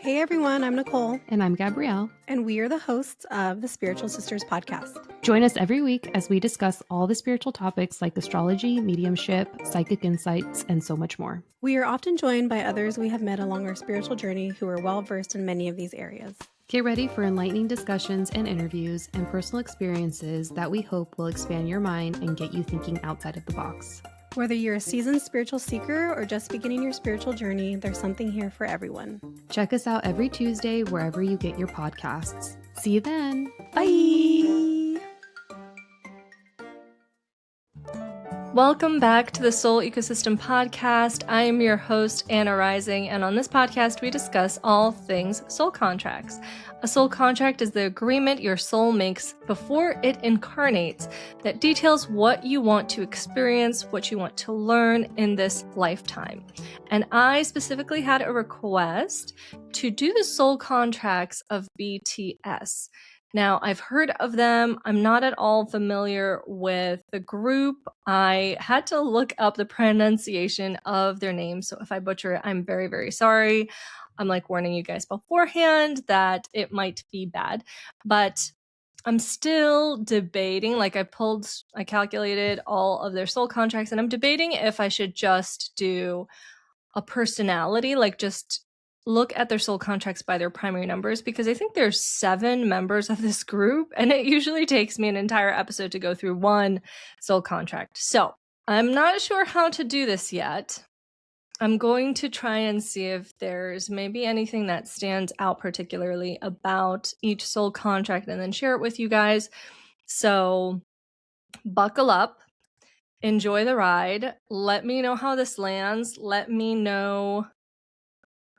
Hey everyone, I'm Nicole, And I'm Gabrielle. and we are the hosts of the Spiritual Sisters podcast. Join us every week as we discuss all the spiritual topics like astrology, mediumship, psychic insights, and so much more. We are often joined by others we have met along our spiritual journey who are well versed in many of these areas. Get ready for enlightening discussions and interviews and personal experiences that we hope will expand your mind and get you thinking outside of the box. Whether you're a seasoned spiritual seeker or just beginning your spiritual journey, there's something here for everyone. Check us out every Tuesday wherever you get your podcasts. See you then. Bye! Welcome back to the Soul Ecosystem Podcast. I am your host, Anna Rising, and on this podcast, we discuss all things soul contracts. A soul contract is the agreement your soul makes before it incarnates that details what you want to experience, what you want to learn in this lifetime. And I specifically had a request to do the soul contracts of BTS. Now, I've heard of them. I'm not at all familiar with the group. I had to look up the pronunciation of their names, so if I butcher it, I'm very, very sorry. I'm like warning you guys beforehand that it might be bad, but I'm still debating. Like I calculated all of their soul contracts, and I'm debating if I should just do a personality, like just look at their soul contracts by their primary numbers, because I think there's 7 members of this group, and it usually takes me an entire episode to go through one soul contract. So I'm not sure how to do this yet. I'm going to try and see if there's maybe anything that stands out particularly about each soul contract and then share it with you guys. So buckle up. Enjoy the ride. Let me know how this lands. Let me know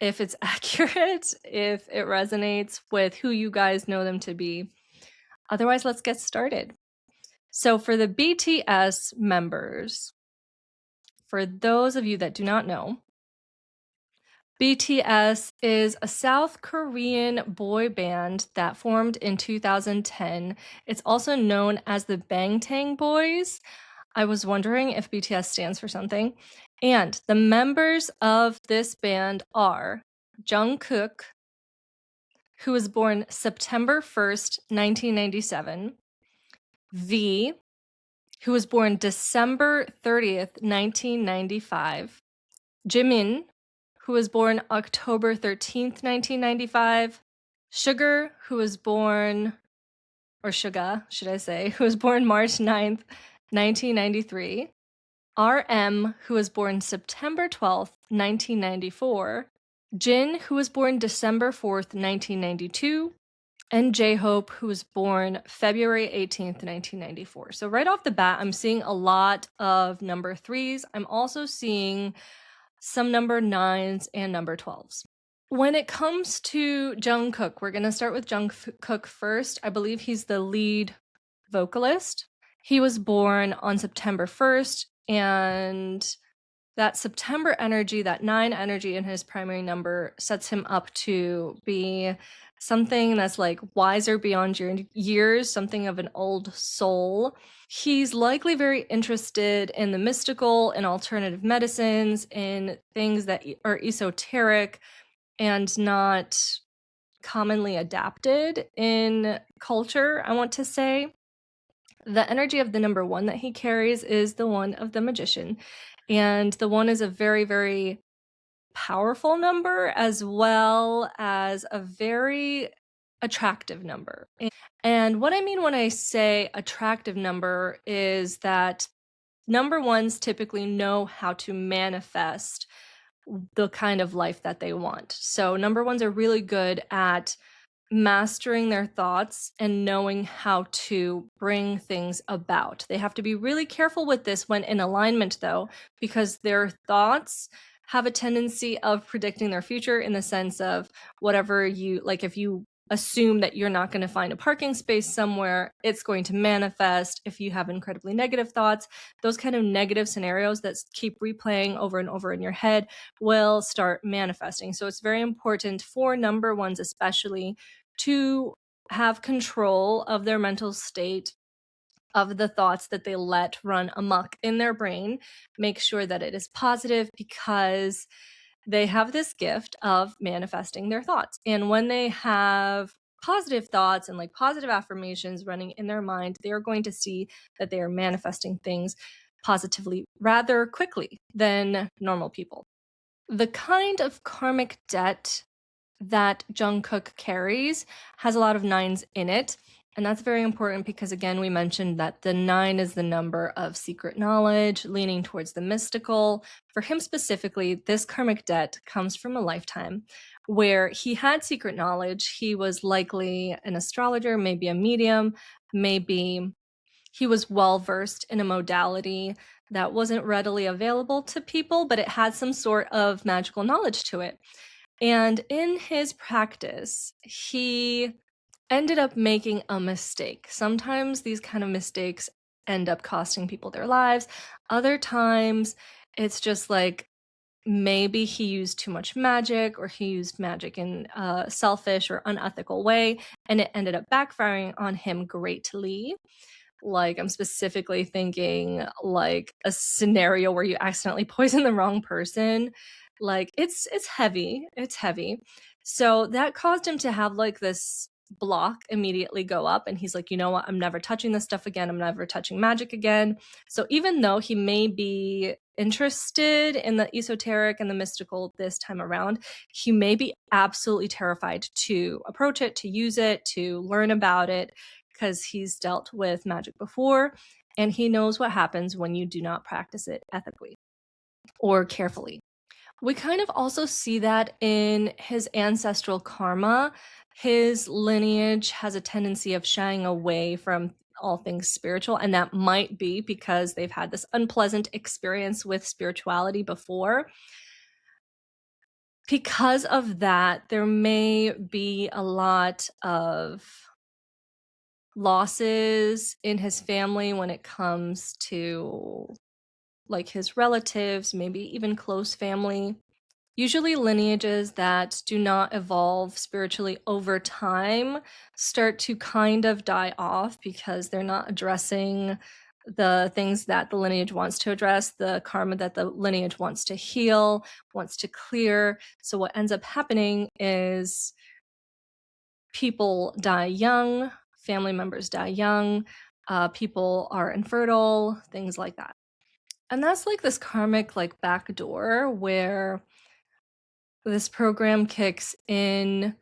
if it's accurate, if it resonates with who you guys know them to be. Otherwise, let's get started. So for the BTS members, for those of you that do not know, BTS is a South Korean boy band that formed in 2010. It's also known as the Bangtan Boys. I was wondering if BTS stands for something. And the members of this band are Jungkook, who was born September 1st, 1997. V, who was born December 30th, 1995. Jimin, who was born October 13th, 1995. Sugar, who was born, or Suga, should I say, who was born March 9th, 1993. RM, who was born September 12th, 1994. Jin, who was born December 4th, 1992. And J-Hope, who was born February 18th, 1994. So right off the bat, I'm seeing a lot of number 3s. I'm also seeing some number 9s and number 12s. When it comes to Jungkook, we're going to start with Jungkook first. I believe he's the lead vocalist. He was born on September 1st, and that September energy, that 9 energy in his primary number, sets him up to be something that's like wiser beyond your years, something of an old soul. He's likely very interested in the mystical and alternative medicines, in things that are esoteric and not commonly adapted in culture, I want to say. The energy of the number 1 that he carries is the one of the magician. And the 1 is a very, very powerful number, as well as a very attractive number. And what I mean when I say attractive number is that number 1s typically know how to manifest the kind of life that they want. So number 1s are really good at mastering their thoughts and knowing how to bring things about. They have to be really careful with this when in alignment, though, because their thoughts have a tendency of predicting their future, in the sense of whatever you, like if you assume that you're not going to find a parking space somewhere, it's going to manifest. If you have incredibly negative thoughts, those kind of negative scenarios that keep replaying over and over in your head will start manifesting. So it's very important for number 1s especially to have control of their mental state, of the thoughts that they let run amok in their brain. Make sure that it is positive, because they have this gift of manifesting their thoughts. And when they have positive thoughts and like positive affirmations running in their mind, they are going to see that they are manifesting things positively rather quickly than normal people. The kind of karmic debt that Jungkook carries has a lot of nines in it. And that's very important because, again, we mentioned that the nine is the number of secret knowledge, leaning towards the mystical. For him specifically, this karmic debt comes from a lifetime where he had secret knowledge. He was likely an astrologer, maybe a medium, maybe he was well versed in a modality that wasn't readily available to people, but it had some sort of magical knowledge to it. And in his practice, he ended up making a mistake. Sometimes these kind of mistakes end up costing people their lives. Other times, it's just like maybe he used too much magic or he used magic in a selfish or unethical way, and it ended up backfiring on him greatly. Like, I'm specifically thinking, like, a scenario where you accidentally poison the wrong person. Like, it's heavy, it's heavy. So, that caused him to have, like, this block immediately go up, and he's like, "You know what? I'm never touching this stuff again, I'm never touching magic again." So, even though he may be interested in the esoteric and the mystical this time around, he may be absolutely terrified to approach it, to use it, to learn about it, because he's dealt with magic before and he knows what happens when you do not practice it ethically or carefully. We kind of also see that in his ancestral karma. His lineage has a tendency of shying away from all things spiritual, and that might be because they've had this unpleasant experience with spirituality before. Because of that, there may be a lot of losses in his family when it comes to like his relatives, maybe even close family. Usually, lineages that do not evolve spiritually over time start to kind of die off because they're not addressing the things that the lineage wants to address, the karma that the lineage wants to heal, wants to clear. So, what ends up happening is people die young, family members die young, people are infertile, things like that. And that's like this karmic like back door where this program kicks in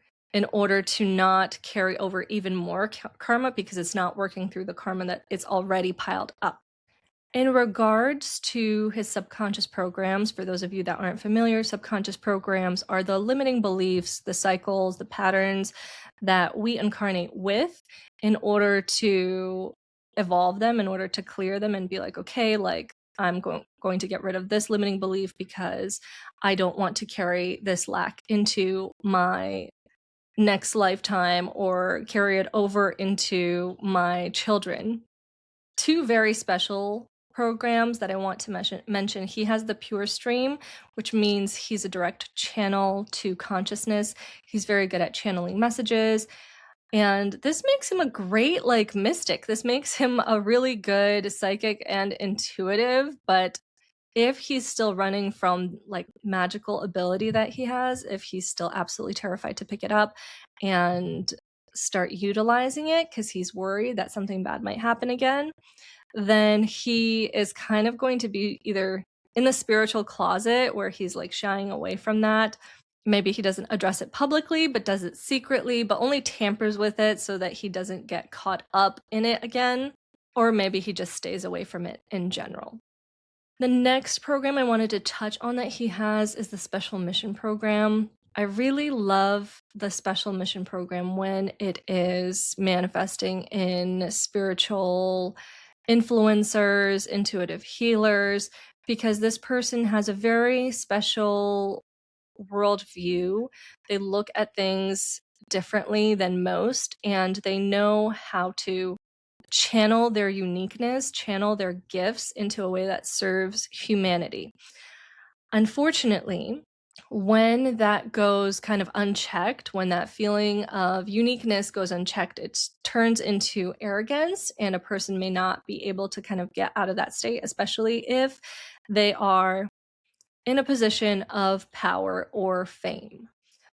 order to not carry over even more karma because it's not working through the karma that it's already piled up. In regards to his subconscious programs, for those of you that aren't familiar, subconscious programs are the limiting beliefs, the cycles, the patterns that we incarnate with in order to evolve them, in order to clear them and be like, okay, like I'm going to get rid of this limiting belief because I don't want to carry this lack into my next lifetime or carry it over into my children. Two very special programs that I want to mention. He has the pure stream, which means he's a direct channel to consciousness. He's very good at channeling messages. And this makes him a great like mystic. This makes him a really good psychic and intuitive, but if he's still running from like magical ability that he has, if he's still absolutely terrified to pick it up and start utilizing it because he's worried that something bad might happen again, then he is kind of going to be either in the spiritual closet where he's like shying away from that. Maybe he doesn't address it publicly, but does it secretly, but only tampers with it so that he doesn't get caught up in it again. Or maybe he just stays away from it in general. The next program I wanted to touch on that he has is the Special Mission Program. I really love the Special Mission Program when it is manifesting in spiritual influencers, intuitive healers, because this person has a very special worldview. They look at things differently than most, and they know how to channel their uniqueness, channel their gifts into a way that serves humanity. Unfortunately, when that goes kind of unchecked, when that feeling of uniqueness goes unchecked, it turns into arrogance, and a person may not be able to kind of get out of that state, especially if they are in a position of power or fame.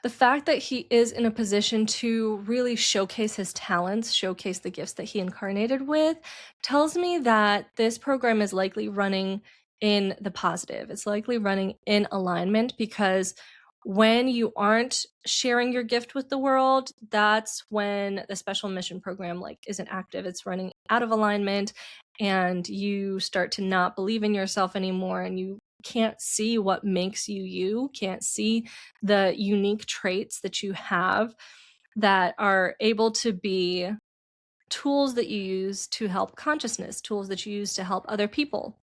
The fact that he is in a position to really showcase his talents, showcase the gifts that he incarnated with, tells me that this program is likely running in the positive. It's likely running in alignment because when you aren't sharing your gift with the world, that's when the special mission program like isn't active. It's running out of alignment and you start to not believe in yourself anymore and you can't see what makes you you, can't see the unique traits that you have that are able to be tools that you use to help consciousness, tools that you use to help other people.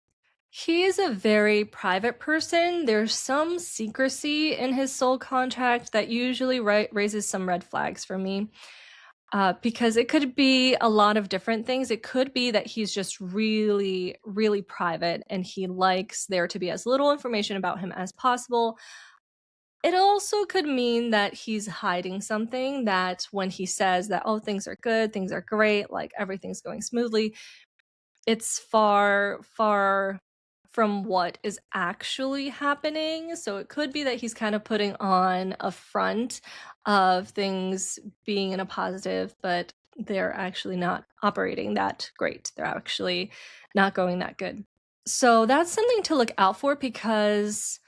He is a very private person. There's some secrecy in his soul contract that usually raises some red flags for me. Because it could be a lot of different things. It could be that he's just really, really private and he likes there to be as little information about him as possible. It also could mean that he's hiding something, that when he says that, oh, things are good, things are great, like everything's going smoothly, it's far, far from what is actually happening. So it could be that he's kind of putting on a front of things being in a positive, but they're actually not operating that great. They're actually not going that good. So that's something to look out for because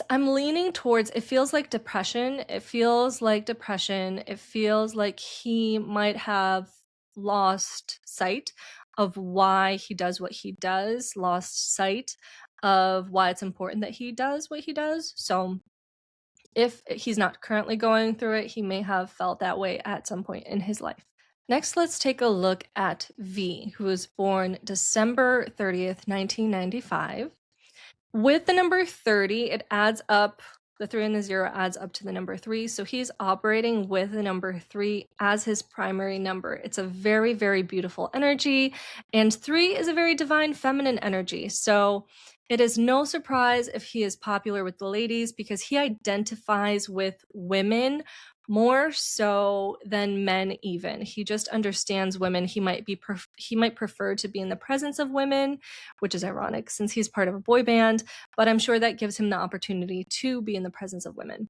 I'm leaning towards it feels like depression. It feels like depression. It feels like he might have lost sight of why he does what he does, lost sight of why it's important that he does what he does. So if he's not currently going through it, he may have felt that way at some point in his life. Next, let's take a look at V, who was born December 30th, 1995. With the number 30, it adds up, the 3 and the 0 adds up to the number 3. So he's operating with the number 3 as his primary number. It's a very, very beautiful energy. And 3 is a very divine feminine energy. So it is no surprise if he is popular with the ladies because he identifies with women more so than men even. He just understands women. He might prefer to be in the presence of women, which is ironic since he's part of a boy band, but I'm sure that gives him the opportunity to be in the presence of women.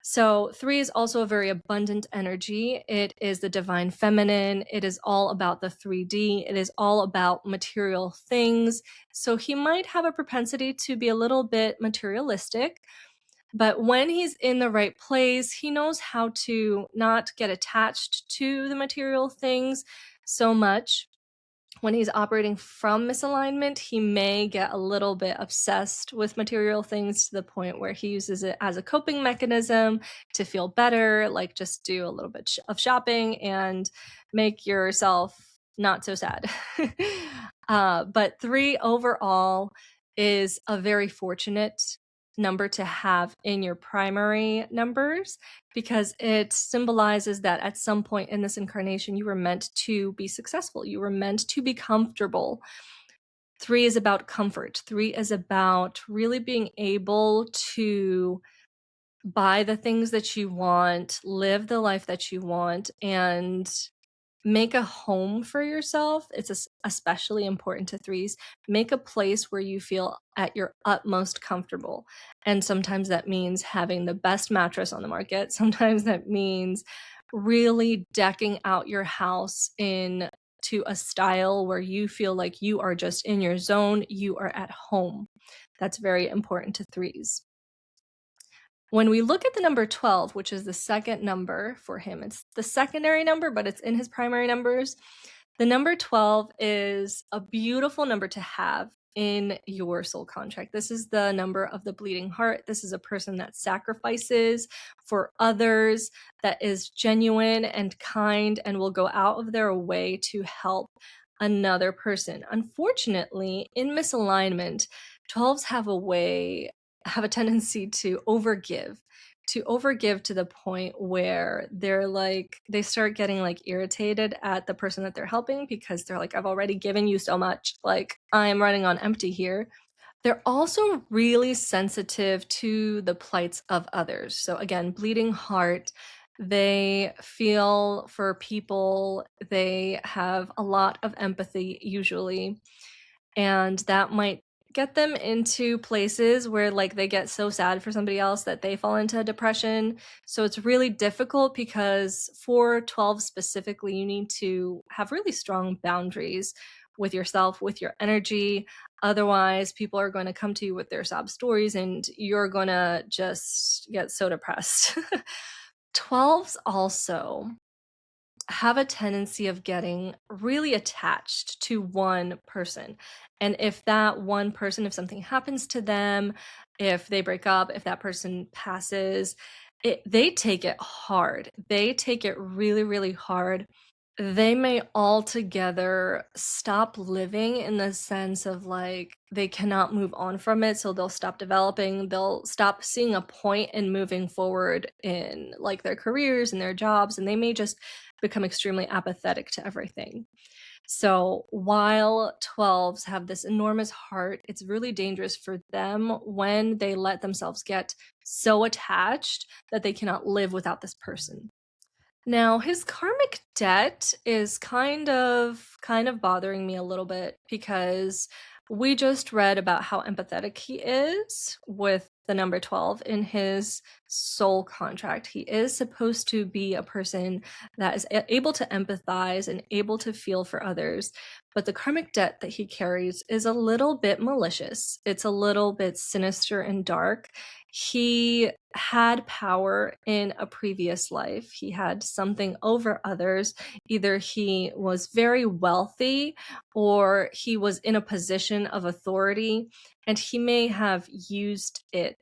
So 3 is also a very abundant energy. It is the divine feminine. It is all about the 3D. It is all about material things. So he might have a propensity to be a little bit materialistic, but when he's in the right place, he knows how to not get attached to the material things so much. When he's operating from misalignment, he may get a little bit obsessed with material things to the point where he uses it as a coping mechanism to feel better, like just do a little bit of shopping and make yourself not so sad. But 3 overall is a very fortunate number to have in your primary numbers because it symbolizes that at some point in this incarnation, you were meant to be successful. You were meant to be comfortable. 3 is about comfort. 3 is about really being able to buy the things that you want, live the life that you want, and make a home for yourself. It's especially important to 3s. Make a place where you feel at your utmost comfortable. And sometimes that means having the best mattress on the market. Sometimes that means really decking out your house in to a style where you feel like you are just in your zone, you are at home. That's very important to 3s. When we look at the number 12, which is the second number for him, it's the secondary number, but it's in his primary numbers. The number 12 is a beautiful number to have in your soul contract. This is the number of the bleeding heart. This is a person that sacrifices for others, that is genuine and kind, and will go out of their way to help another person. Unfortunately, in misalignment, 12s have a tendency to overgive to the point where they start getting like irritated at the person that they're helping because they're like, I've already given you so much, like I'm running on empty here. They're also really sensitive to the plights of others. So again, bleeding heart, they feel for people, they have a lot of empathy usually, and that might get them into places where like they get so sad for somebody else that they fall into depression. So it's really difficult because for 12 specifically, you need to have really strong boundaries with yourself, with your energy. Otherwise, people are going to come to you with their sob stories and you're going to just get so depressed. 12s also have a tendency of getting really attached to one person. And if that one person, if something happens to them, if they break up, if that person passes, they take it hard. They take it really, really hard. They may altogether stop living in the sense of like they cannot move on from it. So they'll stop developing, they'll stop seeing a point in moving forward in like their careers and their jobs, and they may just become extremely apathetic to everything. So while 12s have this enormous heart, it's really dangerous for them when they let themselves get so attached that they cannot live without this person. Now, his karmic debt is kind of bothering me a little bit because we just read about how empathetic he is with the number 12 in his soul contract. He is supposed to be a person that is able to empathize and able to feel for others, but the karmic debt that he carries is a little bit malicious. It's a little bit sinister and dark. He had power in a previous life. He had something over others. Either he was very wealthy or he was in a position of authority, and he may have used it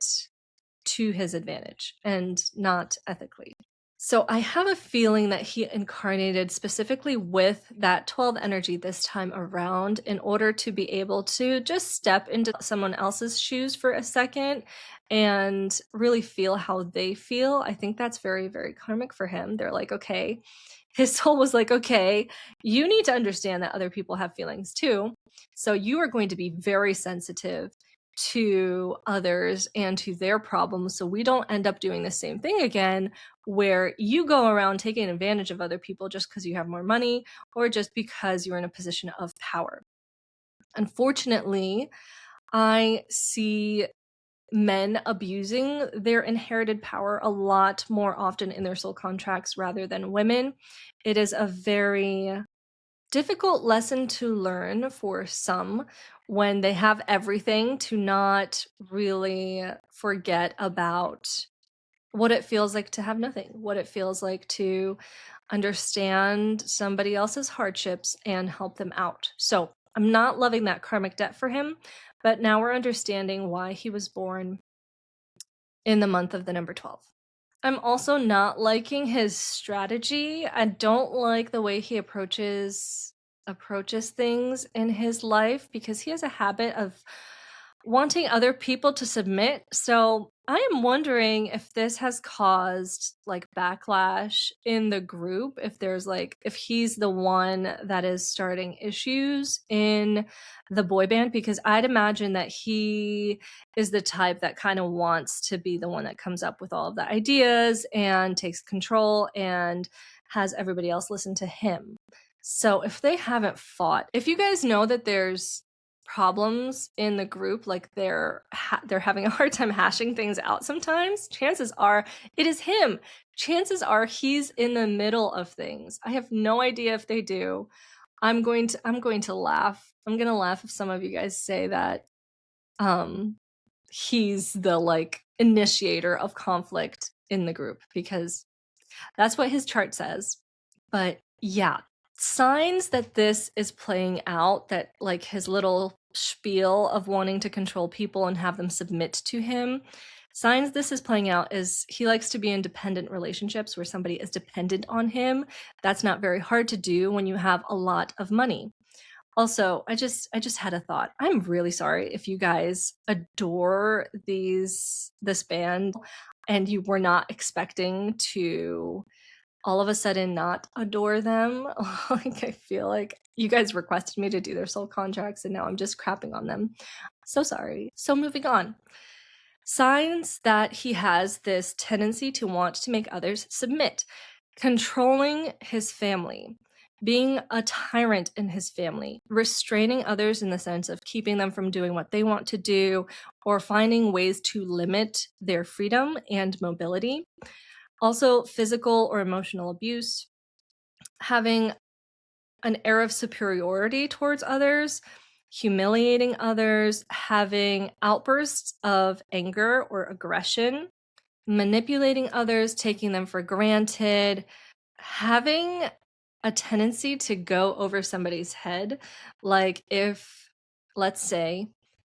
to his advantage and not ethically. So I have a feeling that he incarnated specifically with that 12 energy this time around in order to be able to just step into someone else's shoes for a second and really feel how they feel. I think that's very, very karmic for him. They're like, okay, his soul was like, okay, you need to understand that other people have feelings too. So you are going to be very sensitive to others and to their problems so we don't end up doing the same thing again where you go around taking advantage of other people just because you have more money or just because you're in a position of power. Unfortunately, I see men abusing their inherited power a lot more often in their soul contracts rather than women. It is a very difficult lesson to learn for some when they have everything to not really forget about what it feels like to have nothing, what it feels like to understand somebody else's hardships and help them out. So I'm not loving that karmic debt for him, but now we're understanding why he was born in the month of the number 12. I'm also not liking his strategy. I don't like the way he approaches things in his life because he has a habit of wanting other people to submit. So I am wondering if this has caused like backlash in the group, if there's like, if he's the one that is starting issues in the boy band, because I'd imagine that he is the type that kind of wants to be the one that comes up with all of the ideas and takes control and has everybody else listen to him. So if they haven't fought, if you guys know that there's problems in the group, like they're having a hard time hashing things out sometimes, chances are it is him. Chances are he's in the middle of things. I have no idea if they do. I'm going to laugh. I'm going to laugh if some of you guys say that he's the like initiator of conflict in the group because that's what his chart says. But yeah, signs that this is playing out, that like his little spiel of wanting to control people and have them submit to him, signs this is playing out is he likes to be in dependent relationships where somebody is dependent on him. That's not very hard to do when you have a lot of money. Also, I just had a thought. I'm really sorry if you guys adore this band and you were not expecting to all of a sudden not adore them. Like I feel like you guys requested me to do their soul contracts and now I'm just crapping on them. So sorry. So moving on. Signs that he has this tendency to want to make others submit, controlling his family. being a tyrant in his family, restraining others in the sense of keeping them from doing what they want to do or finding ways to limit their freedom and mobility. Also, physical or emotional abuse, having an air of superiority towards others, humiliating others, having outbursts of anger or aggression, manipulating others, taking them for granted, having a tendency to go over somebody's head. Like if, let's say,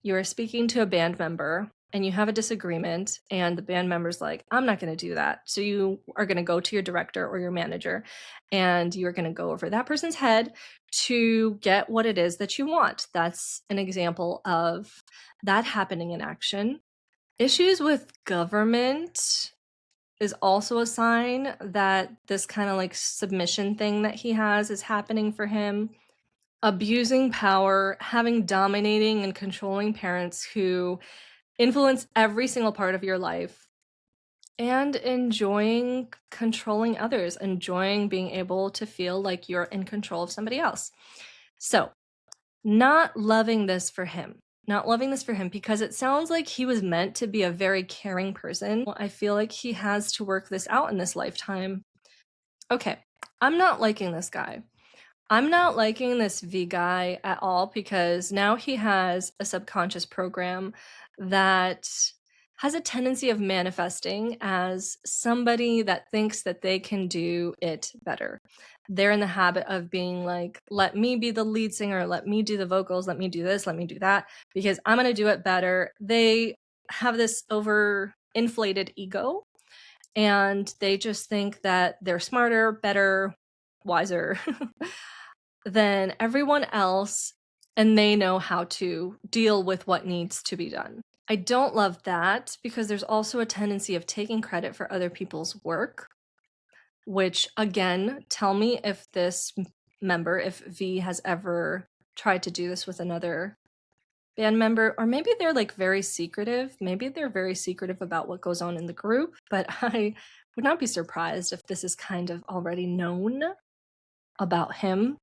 you're speaking to a band member and you have a disagreement, and the band member's like, I'm not going to do that. So you are going to go to your director or your manager and you're going to go over that person's head to get what it is that you want. That's an example of that happening in action. Issues with government is also a sign that this kind of like submission thing that he has is happening for him. Abusing power, having dominating and controlling parents who influence every single part of your life, and enjoying controlling others, enjoying being able to feel like you're in control of somebody else. So, not loving this for him. Not loving this for him because it sounds like he was meant to be a very caring person. I feel like he has to work this out in this lifetime. Okay, I'm not liking this guy. I'm not liking this V guy at all because now he has a subconscious program that has a tendency of manifesting as somebody that thinks that they can do it better. They're in the habit of being like, let me be the lead singer, let me do the vocals, let me do this, let me do that, because I'm going to do it better. They have this overinflated ego and they just think that they're smarter, better, wiser than everyone else, and they know how to deal with what needs to be done. I don't love that because there's also a tendency of taking credit for other people's work, which again, tell me if this member, if V has ever tried to do this with another band member, or maybe they're like very secretive. Maybe they're very secretive about what goes on in the group, but I would not be surprised if this is kind of already known about him.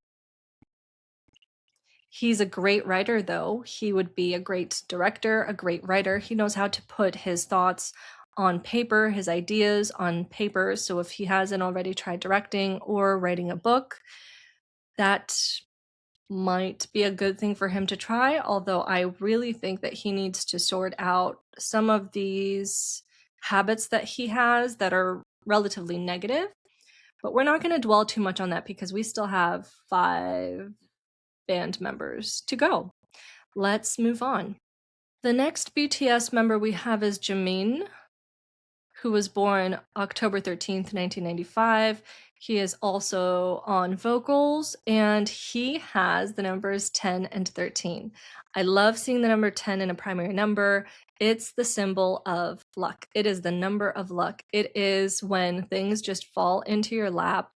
He's a great writer, though. He would be a great director, a great writer. He knows how to put his thoughts on paper, his ideas on paper. So if he hasn't already tried directing or writing a book, that might be a good thing for him to try. Although I really think that he needs to sort out some of these habits that he has that are relatively negative. But we're not going to dwell too much on that because we still have 5 band members to go. Let's move on. The next BTS member we have is Jimin, who was born October 13th, 1995. He is also on vocals and he has the numbers 10 and 13. I love seeing the number 10 in a primary number. It's the symbol of luck. It is the number of luck. It is when things just fall into your lap.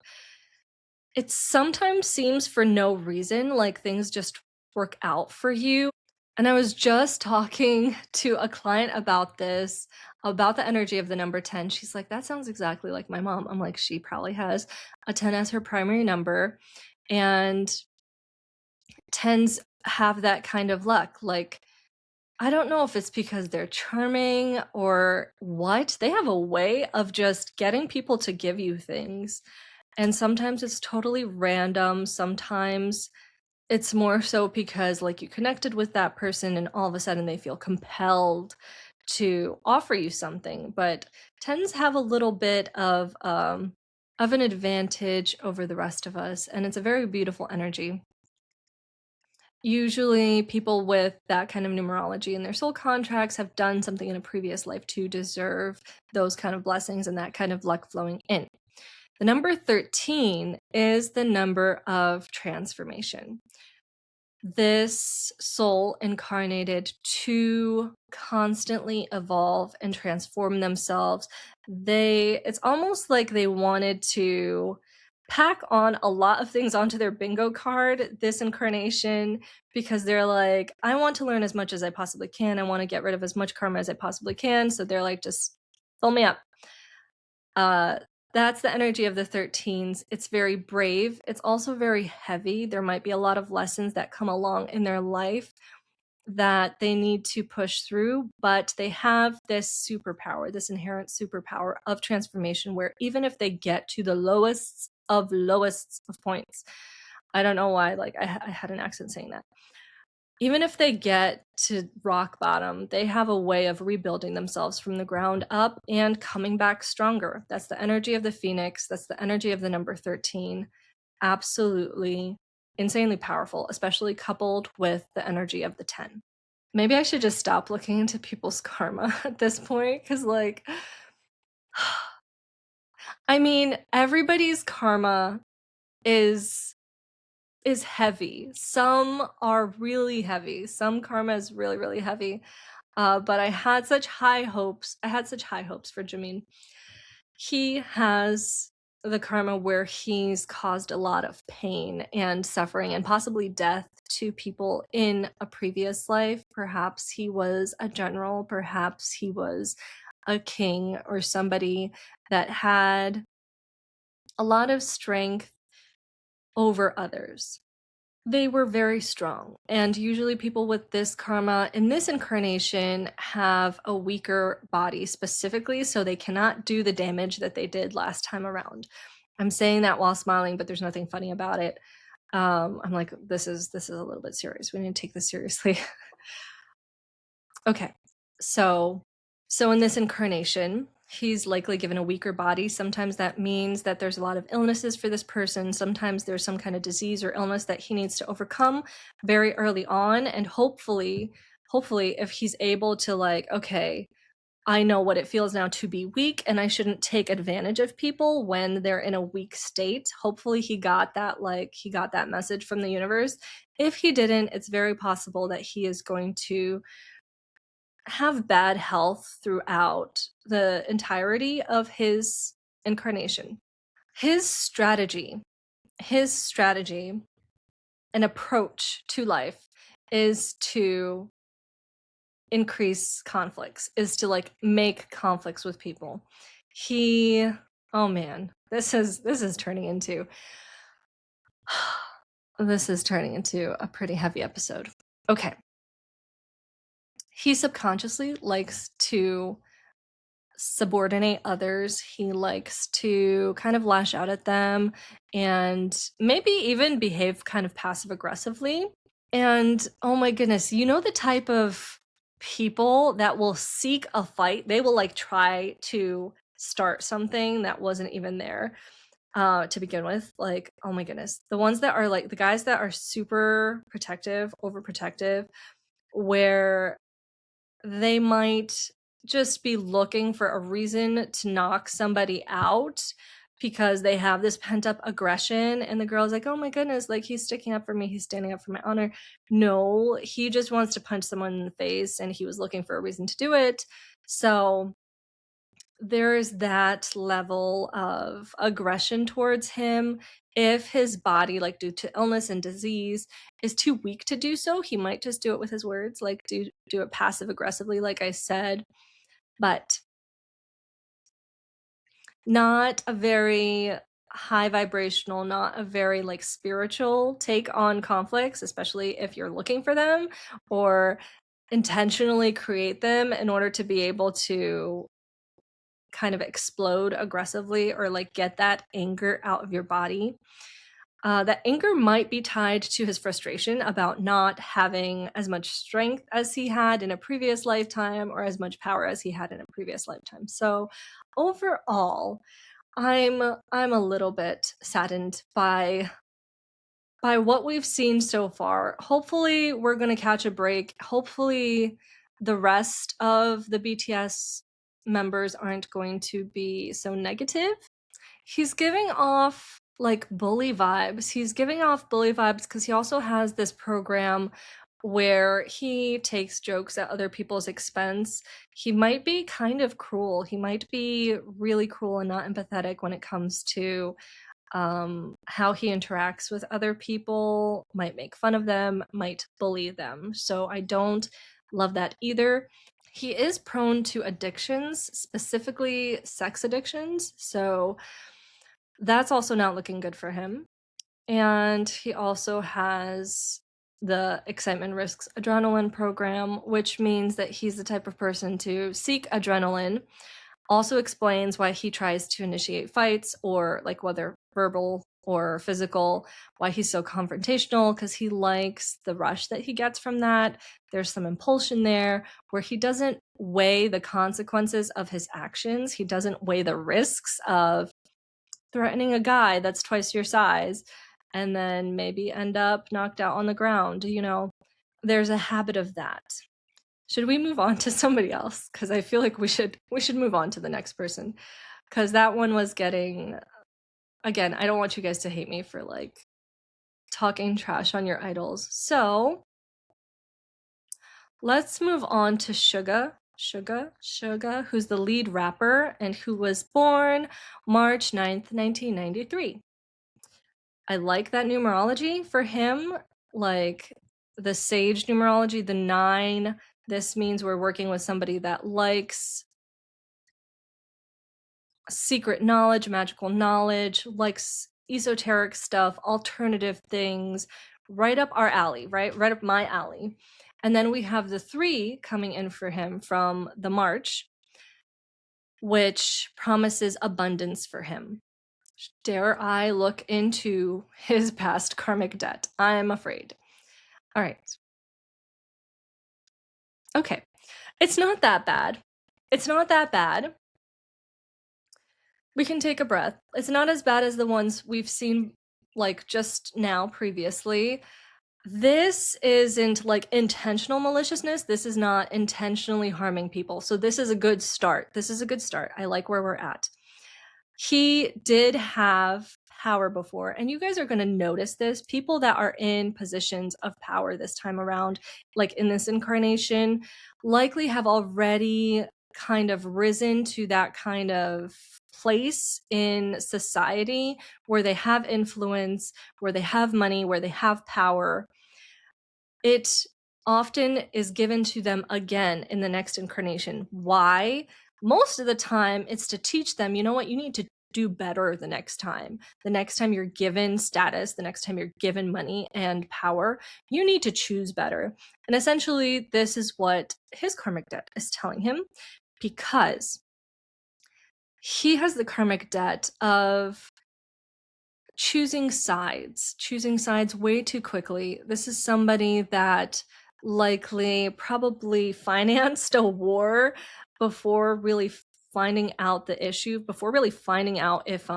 It sometimes seems for no reason, like things just work out for you. And I was just talking to a client about this, about the energy of the number 10. She's like, that sounds exactly like my mom. I'm like, she probably has a 10 as her primary number. And 10s have that kind of luck. Like, I don't know if it's because they're charming or what. They have a way of just getting people to give you things. And sometimes it's totally random. Sometimes it's more so because like you connected with that person and all of a sudden they feel compelled to offer you something. But tends have a little bit of an advantage over the rest of us, and it's a very beautiful energy. Usually people with that kind of numerology in their soul contracts have done something in a previous life to deserve those kind of blessings and that kind of luck flowing in. The number 13 is the number of transformation. This soul incarnated to constantly evolve and transform themselves. It's almost like they wanted to pack on a lot of things onto their bingo card this incarnation because they're like, I want to learn as much as I possibly can. I want to get rid of as much karma as I possibly can. So they're like, just fill me up. That's the energy of the 13s. It's very brave. It's also very heavy. There might be a lot of lessons that come along in their life that they need to push through, but they have this superpower, this inherent superpower of transformation where even if they get to the lowest of points, I don't know why, like I had an accent saying that. Even if they get to rock bottom, they have a way of rebuilding themselves from the ground up and coming back stronger. That's the energy of the Phoenix. That's the energy of the number 13. Absolutely insanely powerful, especially coupled with the energy of the 10. Maybe I should just stop looking into people's karma at this point because, like, I mean, everybody's karma is heavy. Some are really heavy. Some karma is really, really heavy. But I had such high hopes. I had such high hopes for Jamin. He has the karma where he's caused a lot of pain and suffering and possibly death to people in a previous life. Perhaps he was a general, perhaps he was a king or somebody that had a lot of strength over others. They were very strong, and usually people with this karma in this incarnation have a weaker body specifically, so they cannot do the damage that they did last time around. I'm saying that while smiling, but there's nothing funny about it. I'm like, this is a little bit serious. We need to take this seriously. Okay. So in this incarnation, he's likely given a weaker body. Sometimes that means that there's a lot of illnesses for this person. Sometimes there's some kind of disease or illness that he needs to overcome very early on. And hopefully, if he's able to, like, okay, I know what it feels now to be weak, and I shouldn't take advantage of people when they're in a weak state. Hopefully he got that, like, he got that message from the universe. If he didn't, it's very possible that he is going to have bad health throughout the entirety of his incarnation. His strategy and approach to life is to increase conflicts, is to, like, make conflicts with people. He, oh man, this is turning into this is turning into a pretty heavy episode. Okay. He subconsciously likes to subordinate others. He likes to kind of lash out at them and maybe even behave kind of passive aggressively. And oh my goodness, you know the type of people that will seek a fight? They will, like, try to start something that wasn't even there to begin with. Like, oh my goodness. The ones that are, like, the guys that are super protective, overprotective, where they might just be looking for a reason to knock somebody out because they have this pent-up aggression, and the girl's like, "Oh my goodness, like, he's sticking up for me, he's standing up for my honor." No, he just wants to punch someone in the face, and he was looking for a reason to do it. So there's that level of aggression towards him. If his body, like, due to illness and disease, is too weak to do so, he might just do it with his words, like, do it passive aggressively, like I said. But not a very high vibrational, not a very, like, spiritual take on conflicts, especially if you're looking for them or intentionally create them in order to be able to kind of explode aggressively or, like, get that anger out of your body. That anger might be tied to his frustration about not having as much strength as he had in a previous lifetime or as much power as he had in a previous lifetime. So overall, I'm a little bit saddened by what we've seen so far. Hopefully we're going to catch a break. Hopefully the rest of the BTS members aren't going to be so negative. He's giving off, like, bully vibes. He's giving off bully vibes because he also has this program where he takes jokes at other people's expense. He might be kind of cruel. He might be really cruel and not empathetic when it comes to how he interacts with other people, might make fun of them, might bully them. So I don't love that either. He is prone to addictions, specifically sex addictions. So that's also not looking good for him. And he also has the excitement risks adrenaline program, which means that he's the type of person to seek adrenaline. Also explains why he tries to initiate fights, or like whether verbal or physical, why he's so confrontational, because he likes the rush that he gets from that. There's some impulsion there where he doesn't weigh the consequences of his actions. He doesn't weigh the risks of threatening a guy that's twice your size and then maybe end up knocked out on the ground. There's a habit of that. Should we move on to somebody else? Because I feel like we should move on to the next person. Because that one was getting, again, I don't want you guys to hate me for like talking trash on your idols. So let's move on to Suga, who's the lead rapper and who was born March 9th, 1993. I like that numerology for him, like the sage numerology, the 9. This means we're working with somebody that likes secret knowledge, magical knowledge, likes esoteric stuff, alternative things, right up our alley, right? Right up my alley. And then we have the 3 coming in for him from the March, which promises abundance for him. Dare I look into his past karmic debt? I'm afraid. All right. Okay. It's not that bad. It's not that bad. We can take a breath. It's not as bad as the ones we've seen like just now previously. This isn't like intentional maliciousness. This is not intentionally harming people. So this is a good start. I like where we're at. He did have power before, and you guys are going to notice this. People that are in positions of power this time around, like in this incarnation, likely have already kind of risen to that kind of place in society where they have influence, where they have money, where they have power. It often is given to them again in the next incarnation. Why? Most of the time, it's to teach them, you know what, you need to do better the next time. The next time you're given status, the next time you're given money and power, you need to choose better. And essentially, this is what his karmic debt is telling him, because he has the karmic debt of choosing sides way too quickly. This is somebody that likely probably financed a war before really finding out the issue, before really finding out if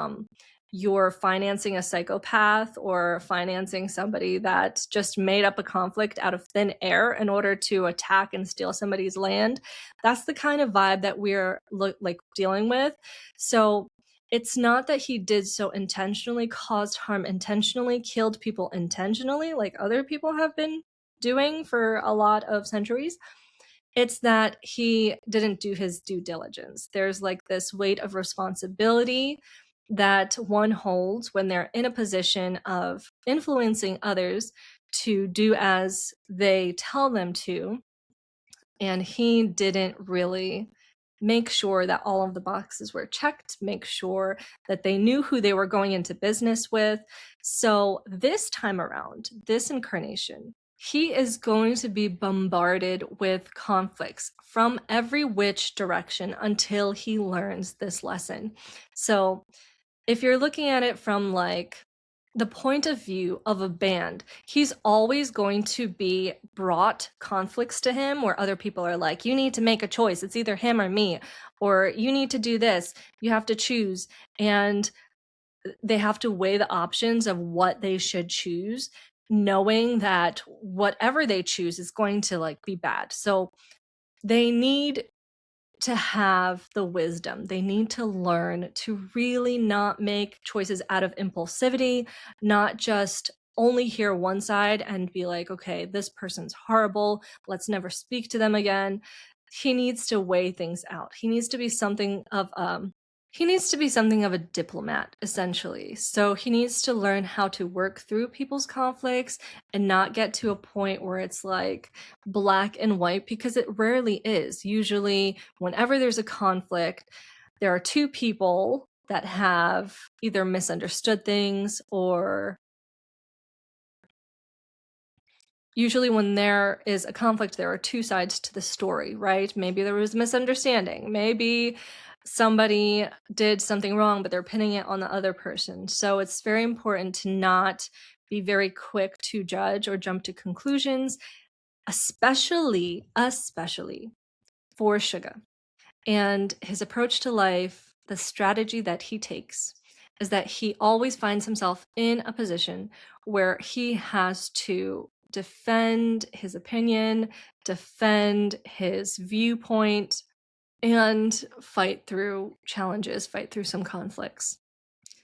you're financing a psychopath or financing somebody that just made up a conflict out of thin air in order to attack and steal somebody's land. That's the kind of vibe that we're like dealing with. So it's not that he did so intentionally, caused harm intentionally, killed people intentionally, like other people have been doing for a lot of centuries. It's that he didn't do his due diligence. There's like this weight of responsibility that one holds when they're in a position of influencing others to do as they tell them to. And he didn't really make sure that all of the boxes were checked, make sure that they knew who they were going into business with. So this time around, this incarnation, he is going to be bombarded with conflicts from every which direction until he learns this lesson. So if you're looking at it from like the point of view of a band, he's always going to be brought conflicts to him where other people are like, you need to make a choice. It's either him or me, or you need to do this. You have to choose. And they have to weigh the options of what they should choose, knowing that whatever they choose is going to like be bad. So they need to have the wisdom. They need to learn to really not make choices out of impulsivity, not just only hear one side and be like, okay, this person's horrible. Let's never speak to them again. He needs to weigh things out. He needs to be something of He needs to be something of a diplomat, essentially. So he needs to learn how to work through people's conflicts and not get to a point where it's like black and white, because it rarely is. Usually, whenever there's a conflict, there are two people that have either misunderstood things, or usually when there is a conflict, there are two sides to the story, right? Maybe there was a misunderstanding. Maybe somebody did something wrong, but they're pinning it on the other person. So it's very important to not be very quick to judge or jump to conclusions, especially for Suga. And his approach to life, the strategy that he takes, is that he always finds himself in a position where he has to defend his opinion, defend his viewpoint, and fight through challenges, fight through some conflicts.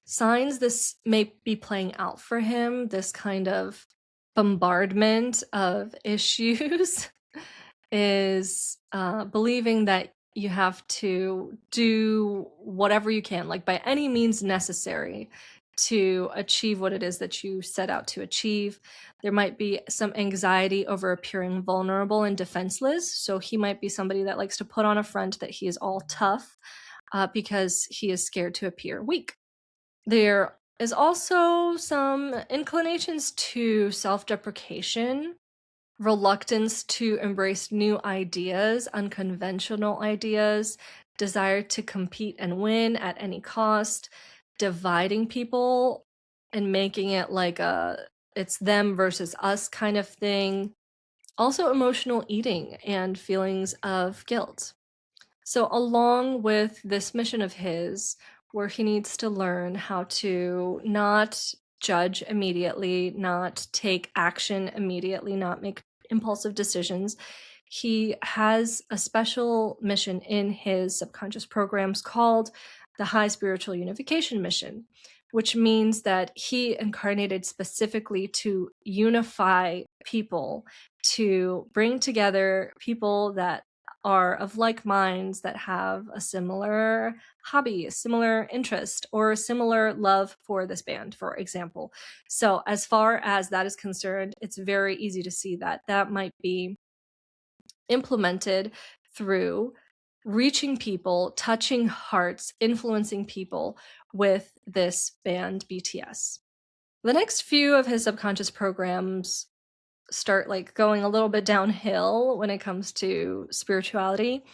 Signs this may be playing out for him, this kind of bombardment of issues, is believing that you have to do whatever you can, like by any means necessary, to achieve what it is that you set out to achieve. There might be some anxiety over appearing vulnerable and defenseless. So he might be somebody that likes to put on a front that he is all tough, because he is scared to appear weak. There is also some inclinations to self deprecation, reluctance to embrace new ideas, unconventional ideas, desire to compete and win at any cost, dividing people and making it like it's them versus us kind of thing. Also, emotional eating and feelings of guilt. So, along with this mission of his, where he needs to learn how to not judge immediately, not take action immediately, not make impulsive decisions, he has a special mission in his subconscious programs called the High Spiritual Unification Mission, which means that he incarnated specifically to unify people, to bring together people that are of like minds, that have a similar hobby, a similar interest, or a similar love for this band, for example. So, as far as that is concerned, it's very easy to see that that might be implemented through reaching people, touching hearts, influencing people with this band BTS. The next few of his subconscious programs start like going a little bit downhill when it comes to spirituality.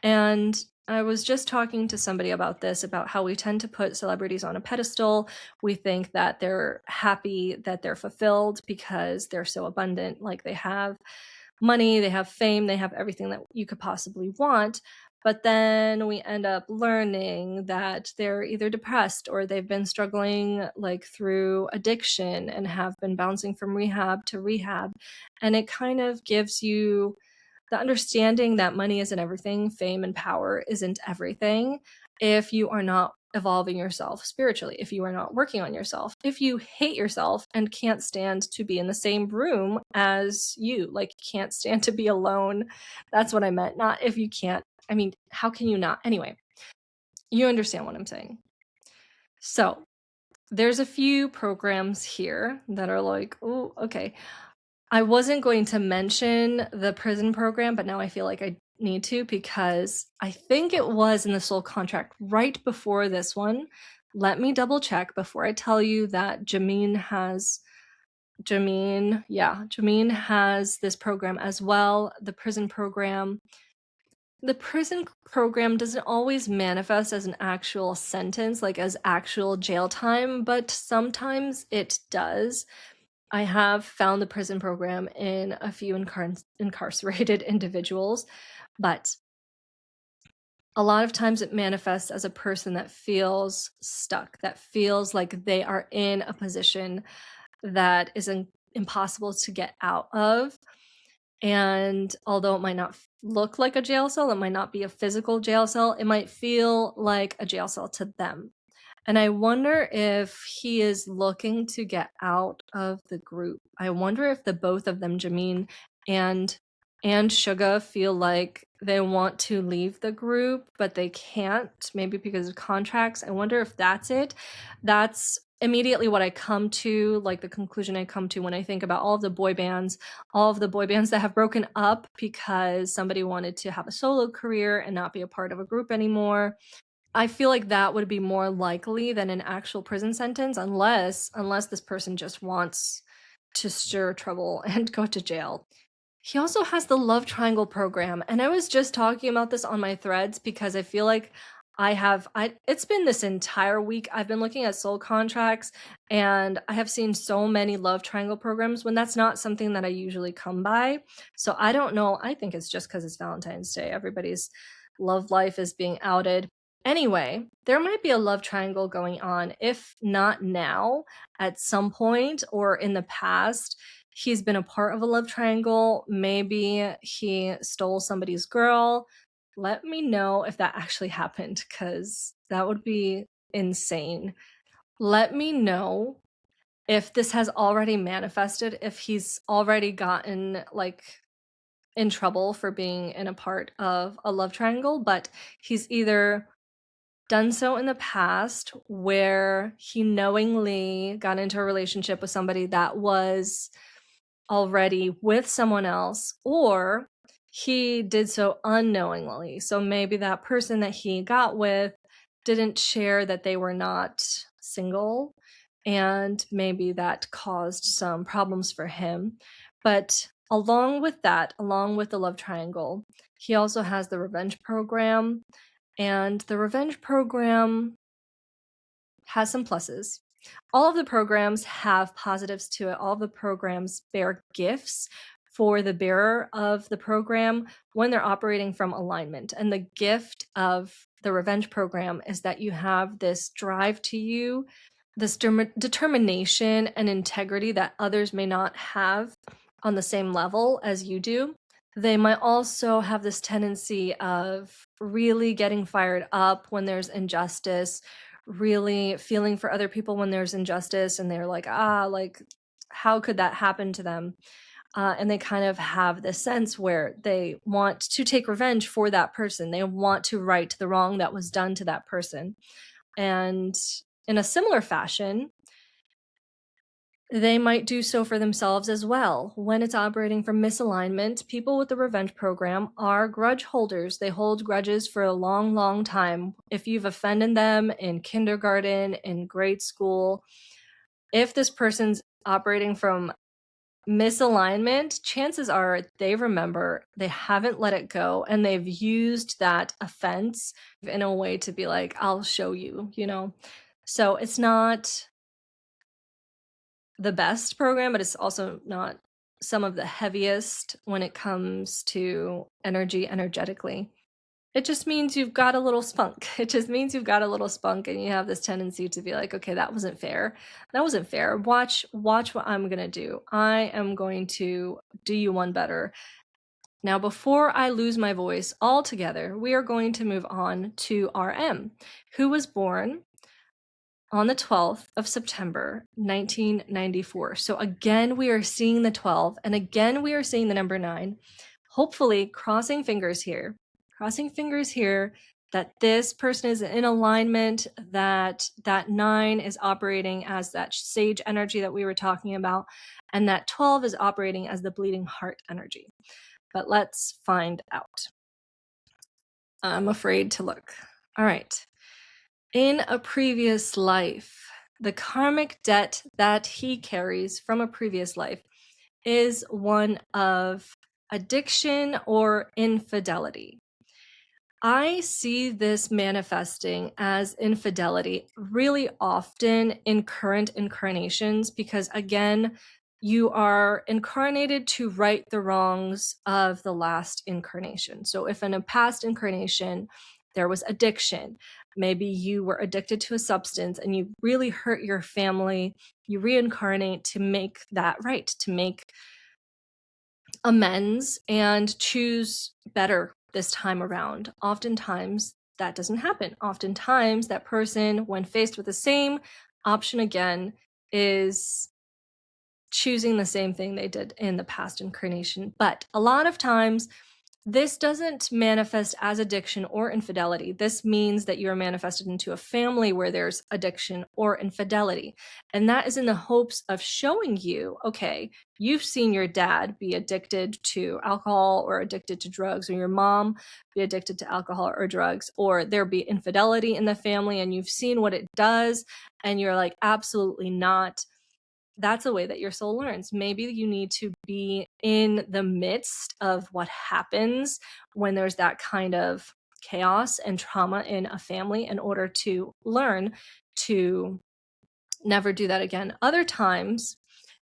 And I was just talking to somebody about this, about how we tend to put celebrities on a pedestal. We think that they're happy, that they're fulfilled because they're so abundant, like they have money, they have fame, they have everything that you could possibly want. But then we end up learning that they're either depressed, or they've been struggling like through addiction and have been bouncing from rehab to rehab. And it kind of gives you the understanding that money isn't everything, fame and power isn't everything, if you are not evolving yourself spiritually, if you are not working on yourself, if you hate yourself and can't stand to be in the same room as you, like can't stand to be alone. That's what I meant. Not if you can't. I mean, how can you not? Anyway, you understand what I'm saying. So there's a few programs here that are like, oh, okay. I wasn't going to mention the prison program, but now I feel like I need to, because I think it was in the soul contract right before this one. Let me double check before I tell you that Jameen has this program as well, the prison program. The prison program doesn't always manifest as an actual sentence, like as actual jail time, but sometimes it does. I have found the prison program in a few incarcerated individuals, but a lot of times it manifests as a person that feels stuck, that feels like they are in a position that is impossible to get out of. And although it might not look like a jail cell, it might not be a physical jail cell, it might feel like a jail cell to them. And I wonder if he is looking to get out of the group. I wonder if the both of them, Jameen and Suga, feel like they want to leave the group, but they can't, maybe because of contracts. I wonder if that's it. That's immediately what I come to, like the conclusion I come to when I think about all of the boy bands that have broken up because somebody wanted to have a solo career and not be a part of a group anymore. I feel like that would be more likely than an actual prison sentence unless this person just wants to stir trouble and go to jail. He also has the love triangle program, and I was just talking about this on my threads because I feel like I it's been this entire week I've been looking at soul contracts, and I have seen so many love triangle programs when that's not something that I usually come by. So I don't know, I think it's just because it's Valentine's Day. Everybody's love life is being outed. Anyway, there might be a love triangle going on, if not now, at some point or in the past. He's been a part of a love triangle. Maybe he stole somebody's girl. Let me know if that actually happened, because that would be insane. Let me know if this has already manifested, if he's already gotten like in trouble for being in a part of a love triangle, but he's either done so in the past where he knowingly got into a relationship with somebody that was already with someone else, or he did so unknowingly. So maybe that person that he got with didn't share that they were not single, and maybe that caused some problems for him. But along with that, along with the love triangle, he also has the revenge program, and the revenge program has some pluses. All of the programs have positives to it. All of the programs bear gifts for the bearer of the program when they're operating from alignment. And the gift of the revenge program is that you have this drive to you, this determination and integrity that others may not have on the same level as you do. They might also have this tendency of really getting fired up when there's injustice, really feeling for other people when there's injustice, and they're like, like, how could that happen to them? And they kind of have this sense where they want to take revenge for that person. They want to right the wrong that was done to that person. And in a similar fashion, they might do so for themselves as well. When it's operating from misalignment, people with the revenge program are grudge holders. They hold grudges for a long, long time. If you've offended them in kindergarten, in grade school, if this person's operating from misalignment, chances are they remember, they haven't let it go, and they've used that offense in a way to be like, I'll show you, you know? So it's not the best program, but it's also not some of the heaviest when it comes to energetically. It just means you've got a little spunk. It just means you've got a little spunk and you have this tendency to be like, okay, that wasn't fair. That wasn't fair. Watch what I'm going to do. I am going to do you one better. Now, before I lose my voice altogether, we are going to move on to RM, who was born on the 12th of September, 1994. So again, we are seeing the 12, and again, we are seeing the number 9. Hopefully, crossing fingers here that this person is in alignment, that that 9 is operating as that sage energy that we were talking about, and that 12 is operating as the bleeding heart energy. But let's find out. I'm afraid to look. All right. In a previous life, the karmic debt that he carries from a previous life is one of addiction or infidelity. I see this manifesting as infidelity really often in current incarnations because, again, you are incarnated to right the wrongs of the last incarnation. So if in a past incarnation there was addiction, maybe you were addicted to a substance and you really hurt your family, you reincarnate to make that right, to make amends and choose better this time around. Oftentimes, that doesn't happen. Oftentimes, that person, when faced with the same option again, is choosing the same thing they did in the past incarnation. But a lot of times, This doesn't manifest as addiction or infidelity. This means that you are manifested into a family where there's addiction or infidelity. And that is in the hopes of showing you, okay, you've seen your dad be addicted to alcohol or addicted to drugs, or your mom be addicted to alcohol or drugs, or there be infidelity in the family and you've seen what it does, and you're like, absolutely not. That's a way that your soul learns. Maybe you need to be in the midst of what happens when there's that kind of chaos and trauma in a family in order to learn to never do that again. Other times,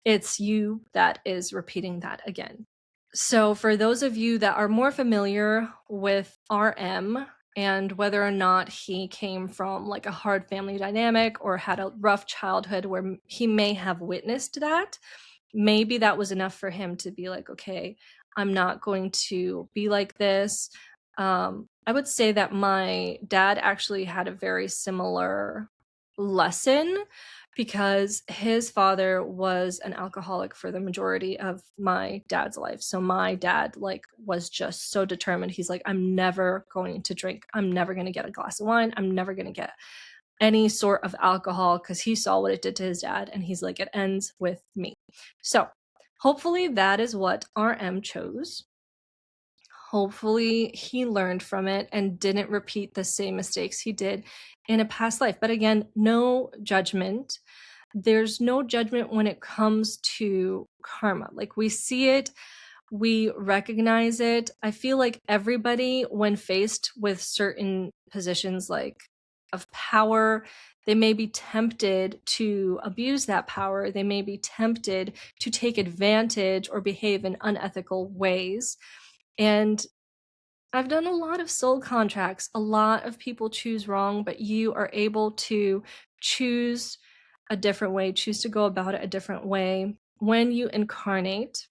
it's you that is repeating that again. So, for those of you that are more familiar with RM and whether or not he came from like a hard family dynamic or had a rough childhood where he may have witnessed that, maybe that was enough for him to be like, okay, I'm not going to be like this. I would say that my dad actually had a very similar lesson because his father was an alcoholic for the majority of my dad's life. So my dad like was just so determined. He's like, I'm never going to drink. I'm never going to get a glass of wine. I'm never going to get any sort of alcohol because he saw what it did to his dad and he's like, it ends with me. So hopefully that is what RM chose. Hopefully he learned from it and didn't repeat the same mistakes he did in a past life. But again, no judgment. There's no judgment when it comes to karma. Like we see it, we recognize it. I feel like everybody, when faced with certain positions like of power, they may be tempted to abuse that power. They may be tempted to take advantage or behave in unethical ways. And I've done a lot of soul contracts. A lot of people choose wrong, but you are able to choose a different way, choose to go about it a different way when you incarnate.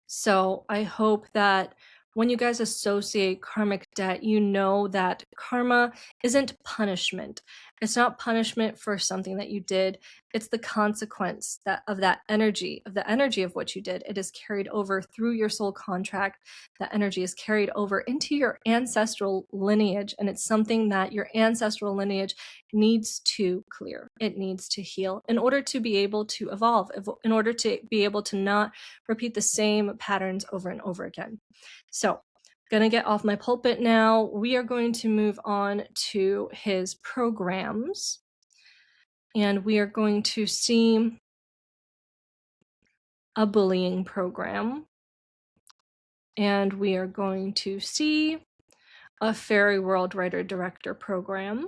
So I hope that when you guys associate karmic debt, you know that karma isn't punishment. It's not punishment for something that you did. It's the consequence of that energy, of the energy of what you did. It is carried over through your soul contract. That energy is carried over into your ancestral lineage. And it's something that your ancestral lineage needs to clear. It needs to heal in order to be able to evolve, in order to be able to not repeat the same patterns over and over again. So, gonna get off my pulpit now. We are going to move on to his programs, and we are going to see a bullying program, and we are going to see a fairy world writer director program.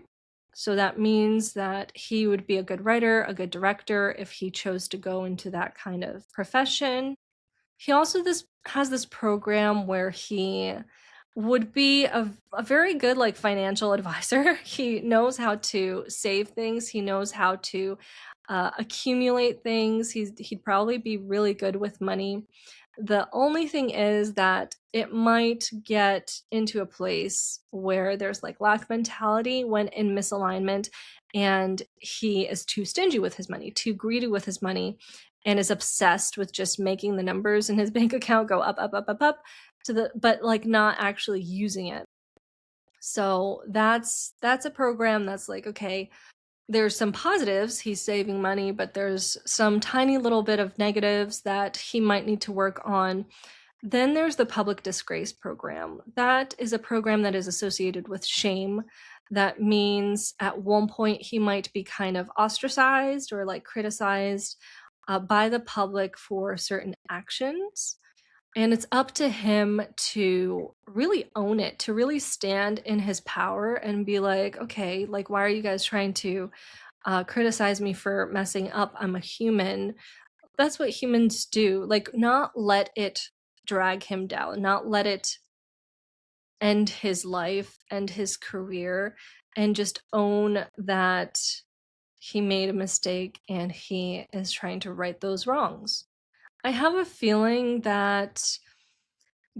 So that means that he would be a good writer, a good director if he chose to go into that kind of profession. He also has this program where he would be a very good like financial advisor. He knows how to save things. He knows how to accumulate things. He'd probably be really good with money. The only thing is that it might get into a place where there's like lack mentality when in misalignment, and he is too stingy with his money, too greedy with his money, and is obsessed with just making the numbers in his bank account go up, up, up, up, up but like not actually using it. So that's a program that's like, okay, there's some positives, he's saving money, but there's some tiny little bit of negatives that he might need to work on. Then there's the public disgrace program. That is a program that is associated with shame. That means at one point he might be kind of ostracized or like criticized by the public for certain actions. And it's up to him to really own it, to really stand in his power and be like, okay, like, why are you guys trying to criticize me for messing up? I'm a human. That's what humans do. Like, not let it drag him down, not let it end his life, end his career, and just own that he made a mistake and he is trying to right those wrongs. I have a feeling that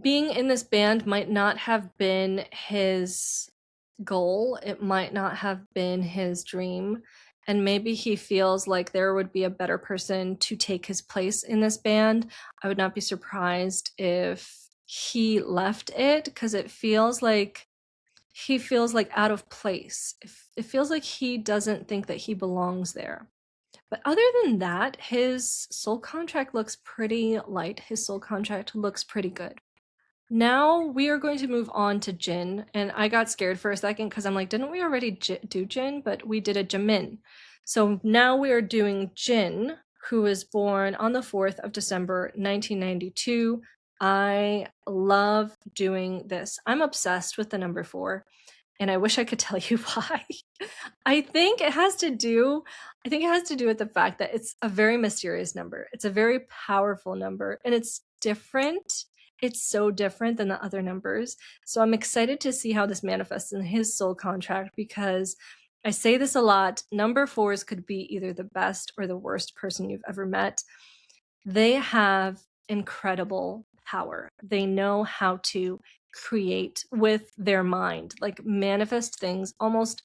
being in this band might not have been his goal. It might not have been his dream. And maybe he feels like there would be a better person to take his place in this band. I would not be surprised if he left it because it feels like he feels like out of place. It feels like he doesn't think that he belongs there. But other than that, his soul contract looks pretty light. His soul contract looks pretty good. Now we are going to move on to Jin, and I got scared for a second because I'm like, didn't we already do Jin? But we did a Jimin. So now we are doing Jin, who was born on the 4th of December, 1992. I love doing this. I'm obsessed with the number 4, and I wish I could tell you why. I think it has to do with the fact that it's a very mysterious number. It's a very powerful number, and it's different. It's so different than the other numbers. So I'm excited to see how this manifests in his soul contract, because I say this a lot, number 4s could be either the best or the worst person you've ever met. They have incredible power. They know how to create with their mind, like manifest things almost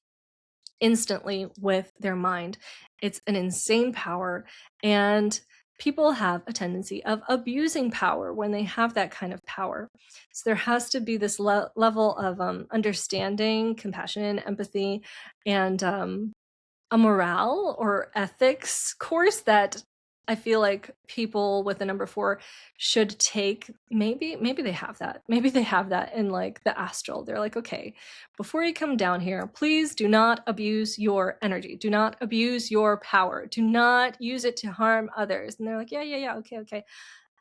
instantly with their mind. It's an insane power, and people have a tendency of abusing power when they have that kind of power. So there has to be this level of understanding, compassion, empathy, and a morale or ethics course that I feel like people with the number 4 should take. Maybe they have that. Maybe they have that in like the astral. They're like, okay, before you come down here, please do not abuse your energy. Do not abuse your power. Do not use it to harm others. And they're like, yeah, okay.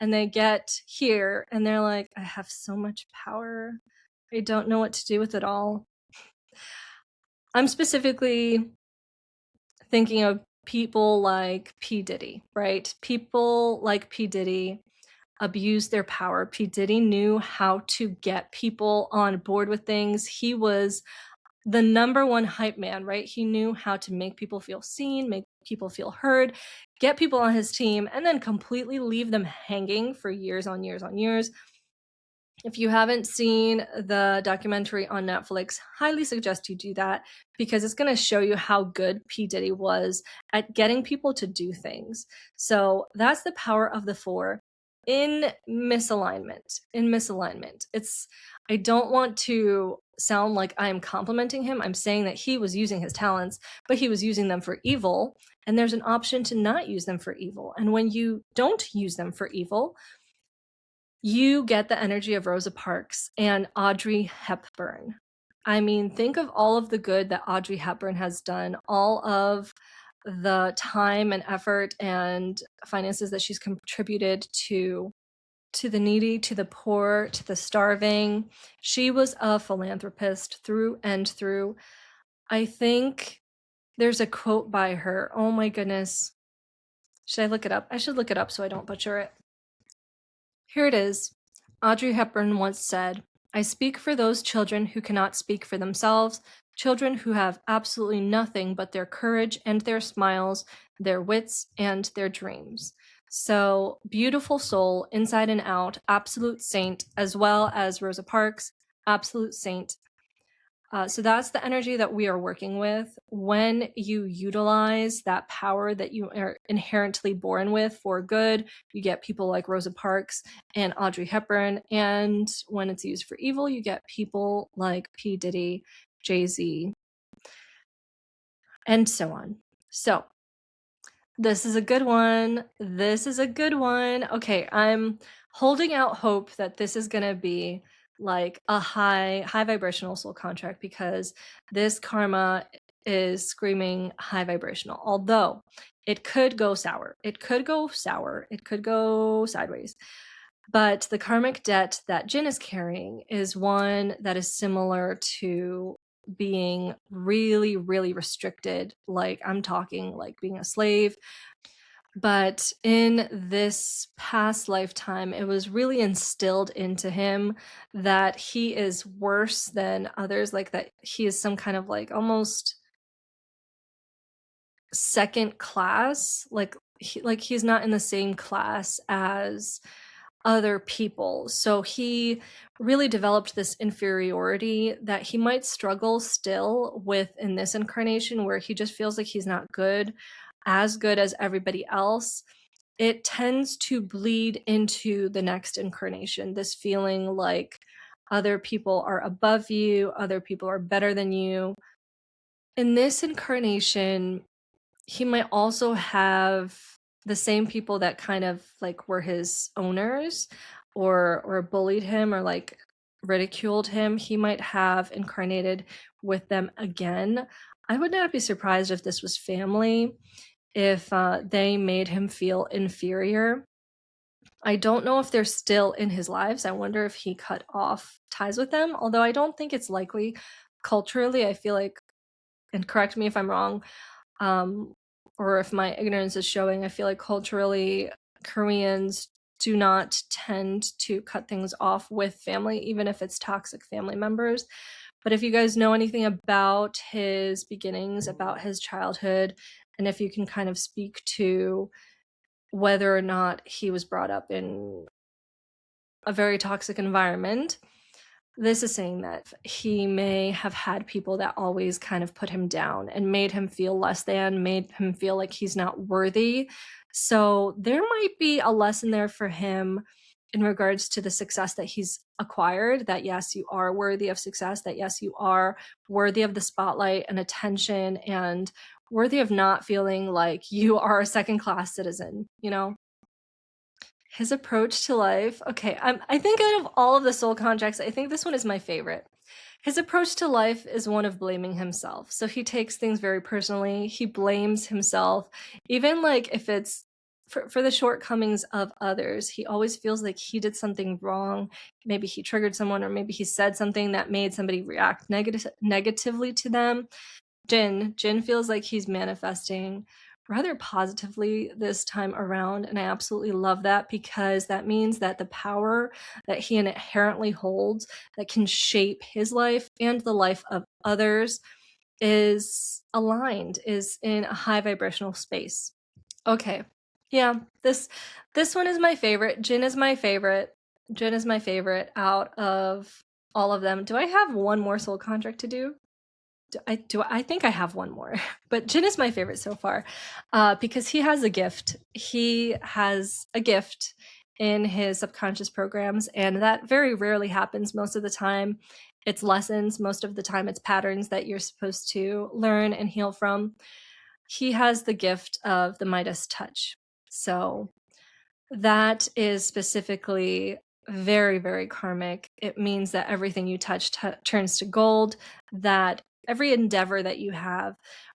And they get here and they're like, I have so much power. I don't know what to do with it all. I'm specifically thinking of people like P. Diddy, right? People like P. Diddy abuse their power. P. Diddy knew how to get people on board with things. He was the number one hype man, right? He knew how to make people feel seen, make people feel heard, get people on his team, and then completely leave them hanging for years on years on years. If you haven't seen the documentary on Netflix, highly suggest you do that, because it's going to show you how good P. Diddy was at getting people to do things. So that's the power of the 4 in misalignment. I don't want to sound like I am complimenting him. I'm saying that he was using his talents, but he was using them for evil. And there's an option to not use them for evil. And when you don't use them for evil, you get the energy of Rosa Parks and Audrey Hepburn. I mean, think of all of the good that Audrey Hepburn has done, all of the time and effort and finances that she's contributed to the needy, to the poor, to the starving. She was a philanthropist through and through. I think there's a quote by her. Oh my goodness. Should I look it up? I should look it up so I don't butcher it. Here it is. Audrey Hepburn once said, I speak for those children who cannot speak for themselves, children who have absolutely nothing but their courage and their smiles, their wits and their dreams. So, beautiful soul, inside and out, absolute saint, as well as Rosa Parks, absolute saint. So that's the energy that we are working with. When you utilize that power that you are inherently born with for good, you get people like Rosa Parks and Audrey Hepburn. And when it's used for evil, you get people like P. Diddy, Jay-Z, and so on. So this is a good one. Okay, I'm holding out hope that this is going to be like a high vibrational soul contract, because this karma is screaming high vibrational. Although it could go sour. It could go sideways. But the karmic debt that Jin is carrying is one that is similar to being really, really restricted. Like, I'm talking like being a slave. But in this past lifetime, it was really instilled into him that he is worse than others, like that he is some kind of like almost second class, like he's not in the same class as other people. So he really developed this inferiority that he might struggle still with in this incarnation, where he just feels like he's not good as everybody else. it tends to bleed into the next incarnation. This feeling like other people are above you, other people are better than you. In this incarnation, he might also have the same people that kind of like were his owners or bullied him or like ridiculed him. He might have incarnated with them again. I would not be surprised if this was family, if they made him feel inferior. I don't know if they're still in his lives. I wonder if he cut off ties with them, although I don't think it's likely. Culturally, I feel like, and correct me if I'm wrong, um, or if my ignorance is showing, I feel like culturally, Koreans do not tend to cut things off with family, even if it's toxic family members. But if you guys know anything about his beginnings, about his childhood, and if you can kind of speak to whether or not he was brought up in a very toxic environment, this is saying that he may have had people that always kind of put him down and made him feel less than, made him feel like he's not worthy. So there might be a lesson there for him in regards to the success that he's acquired, that yes, you are worthy of success, that yes, you are worthy of the spotlight and attention and worthy of not feeling like you are a second class citizen, you know? His approach to life. Okay, I think out of all of the soul contracts, I think this one is my favorite. His approach to life is one of blaming himself. So he takes things very personally. He blames himself, even like if it's for the shortcomings of others. He always feels like he did something wrong. Maybe he triggered someone, or maybe he said something that made somebody react negatively to them. Jin feels like he's manifesting rather positively this time around, and I absolutely love that because that means that the power that he inherently holds that can shape his life and the life of others is aligned, is in a high vibrational space. Okay. Yeah, this one is my favorite. Jin is my favorite. Jin is my favorite out of all of them. Do I have one more soul contract to do? I think I have one more, but Jin is my favorite so far, because he has a gift. He has a gift in his subconscious programs, and that very rarely happens. Most of the time, it's lessons. Most of the time, it's patterns that you're supposed to learn and heal from. He has the gift of the Midas touch. So that is specifically very, very karmic. It means that everything you touch turns to gold, that every endeavor that you have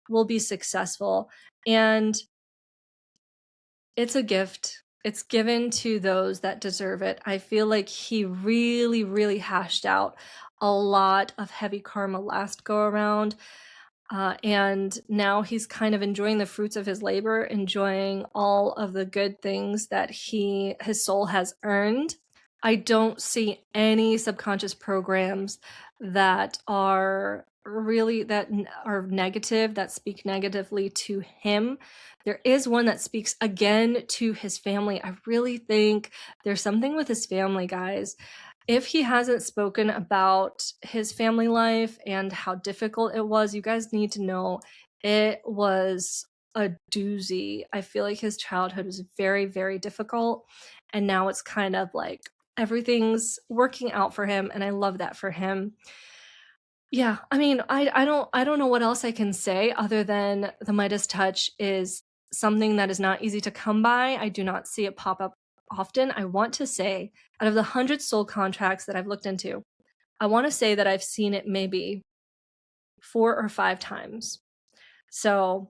will be successful. And it's a gift. It's given to those that deserve it. I feel like he really, really hashed out a lot of heavy karma last go around. And now he's kind of enjoying the fruits of his labor, enjoying all of the good things that his soul has earned. I don't see any subconscious programs that are really are negative, that speak negatively to him. There is one that speaks again to his family. I really think there's something with his family, guys. If he hasn't spoken about his family life and how difficult it was, you guys need to know it was a doozy. I feel like his childhood was very, very difficult. And now it's kind of like everything's working out for him. And I love that for him. Yeah, I mean, I don't know what else I can say other than the Midas touch is something that is not easy to come by. I do not see it pop up often. I want to say, out of the 100 soul contracts that I've looked into, I want to say that I've seen it maybe 4 or 5 times. So,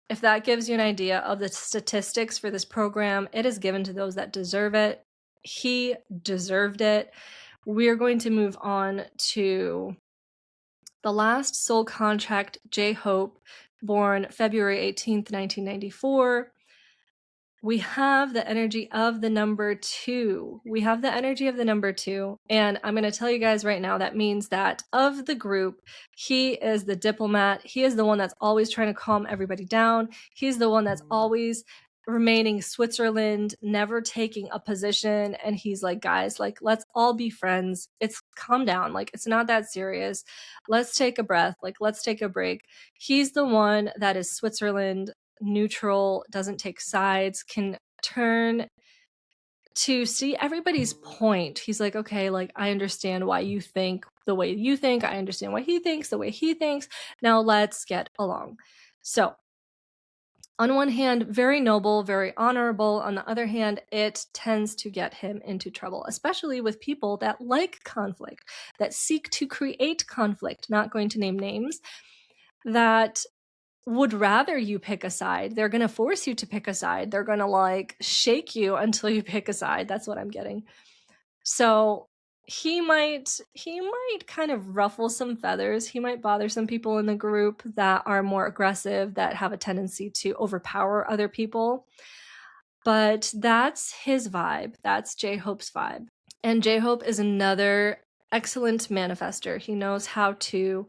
if that gives you an idea of the statistics for this program, it is given to those that deserve it. He deserved it. We are going to move on to the last soul contract, J Hope, born February 18th, 1994. We have the energy of the number 2. We have the energy of the number 2. And I'm going to tell you guys right now, that means that of the group, he is the diplomat. He is the one that's always trying to calm everybody down. He's the one that's always remaining Switzerland, never taking a position. And he's like, guys, like, let's all be friends. It's calm down. Like, it's not that serious. Let's take a breath. Like, let's take a break. He's the one that is Switzerland, neutral, doesn't take sides, can turn to see everybody's point. He's like, okay, like, I understand why you think the way you think. I understand why he thinks the way he thinks. Now let's get along. So, on one hand, very noble, very honorable. On the other hand, it tends to get him into trouble, especially with people that like conflict, that seek to create conflict, not going to name names, that would rather you pick a side. They're going to force you to pick a side. They're going to like shake you until you pick a side. That's what I'm getting. So he might kind of ruffle some feathers. He might bother some people in the group that are more aggressive, that have a tendency to overpower other people. But that's his vibe. That's J-Hope's vibe. And J-Hope is another excellent manifester. He knows how to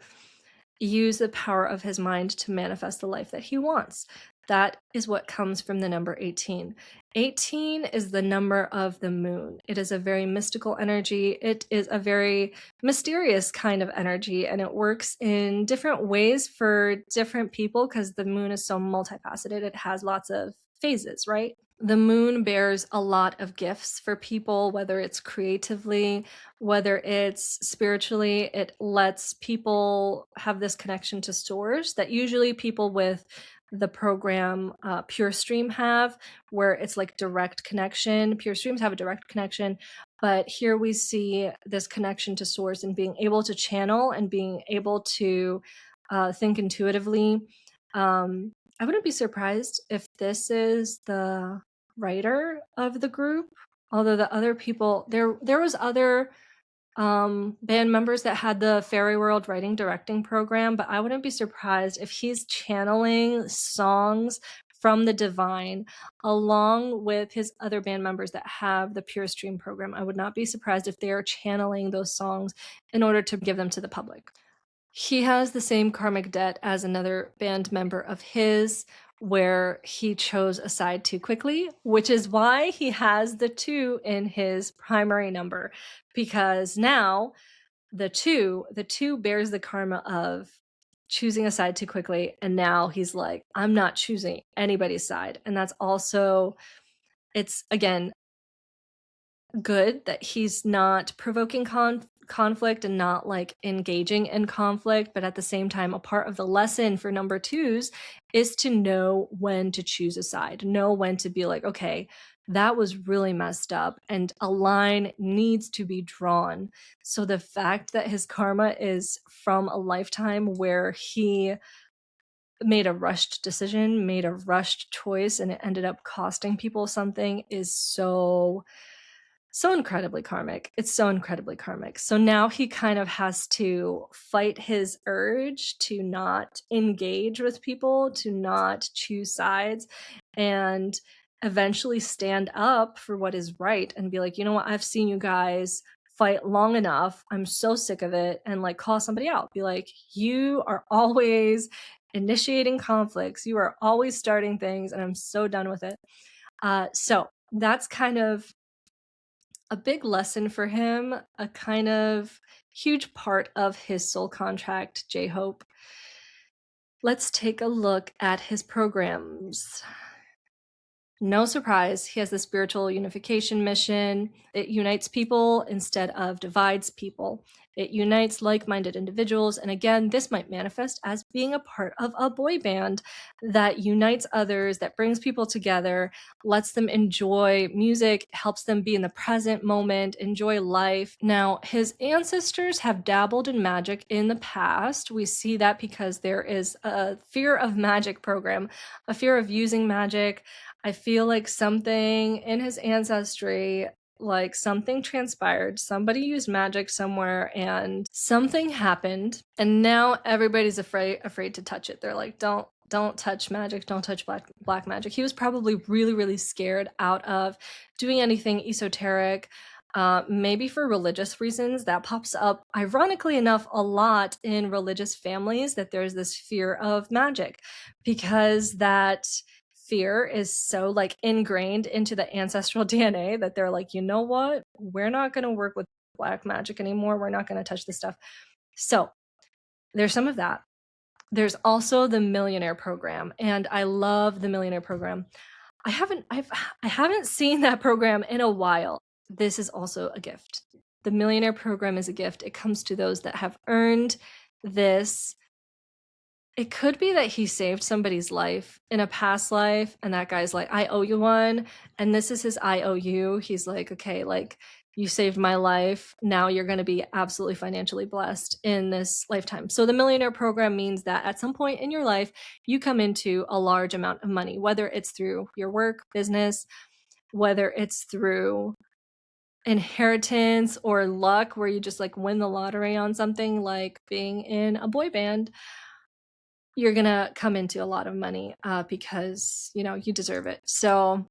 use the power of his mind to manifest the life that he wants. That is what comes from the number 18. 18 is the number of the moon. It is a very mystical energy. It is a very mysterious kind of energy, and it works in different ways for different people because the moon is so multifaceted. It has lots of phases, right? The moon bears a lot of gifts for people, whether it's creatively, whether it's spiritually. It lets people have this connection to source that usually people with the program Pure Stream have, where it's like direct connection. Pure Streams have a direct connection, but here we see this connection to source and being able to channel and being able to think intuitively. I wouldn't be surprised if this is the writer of the group, although the other people, there was other band members that had the Fairy World writing directing program, but I wouldn't be surprised if he's channeling songs from the divine along with his other band members that have the Pure Stream program. I would not be surprised if they are channeling those songs in order to give them to the public. He has the same karmic debt as another band member of his, where he chose a side too quickly, which is why he has the 2 in his primary number, because now the two bears the karma of choosing a side too quickly, and now he's like, I'm not choosing anybody's side. And that's also, it's again good that he's not provoking conflict and not like engaging in conflict, but at the same time, a part of the lesson for number 2s is to know when to choose a side, know when to be like, okay, that was really messed up and a line needs to be drawn. So the fact that his karma is from a lifetime where he made a rushed decision, made a rushed choice, and it ended up costing people something is so incredibly karmic. It's so incredibly karmic. So now he kind of has to fight his urge to not engage with people, to not choose sides, and eventually stand up for what is right and be like, you know what, I've seen you guys fight long enough. I'm so sick of it. And like call somebody out. Be like, you are always initiating conflicts. You are always starting things, and I'm so done with it. So that's kind of a big lesson for him, a kind of huge part of his soul contract, J-Hope. Let's take a look at his programs. No surprise, he has the spiritual unification mission. It unites people instead of divides people. It unites like-minded individuals, and again, this might manifest as being a part of a boy band that unites others, that brings people together, lets them enjoy music, helps them be in the present moment, enjoy life. Now, his ancestors have dabbled in magic in the past. We see that because there is a fear of magic program, a fear of using magic. I feel like something in his ancestry, like something transpired. Somebody used magic somewhere and something happened. And now everybody's afraid to touch it. They're like, don't touch magic. Don't touch black magic. He was probably really, really scared out of doing anything esoteric. Maybe for religious reasons. That pops up, ironically enough, a lot in religious families, that there's this fear of magic because that fear is so like ingrained into the ancestral DNA that they're like, you know what? We're not going to work with black magic anymore. We're not going to touch this stuff. So there's some of that. There's also the millionaire program, and I love the millionaire program. I haven't seen that program in a while. This is also a gift. The millionaire program is a gift. It comes to those that have earned this. It could be that he saved somebody's life in a past life, and that guy's like, I owe you one, and this is his I owe you. He's like, okay, like, you saved my life. Now you're going to be absolutely financially blessed in this lifetime. So the millionaire program means that at some point in your life, you come into a large amount of money, whether it's through your work, business, whether it's through inheritance or luck, where you just like win the lottery on something like being in a boy band. You're gonna come into a lot of money because you deserve it. So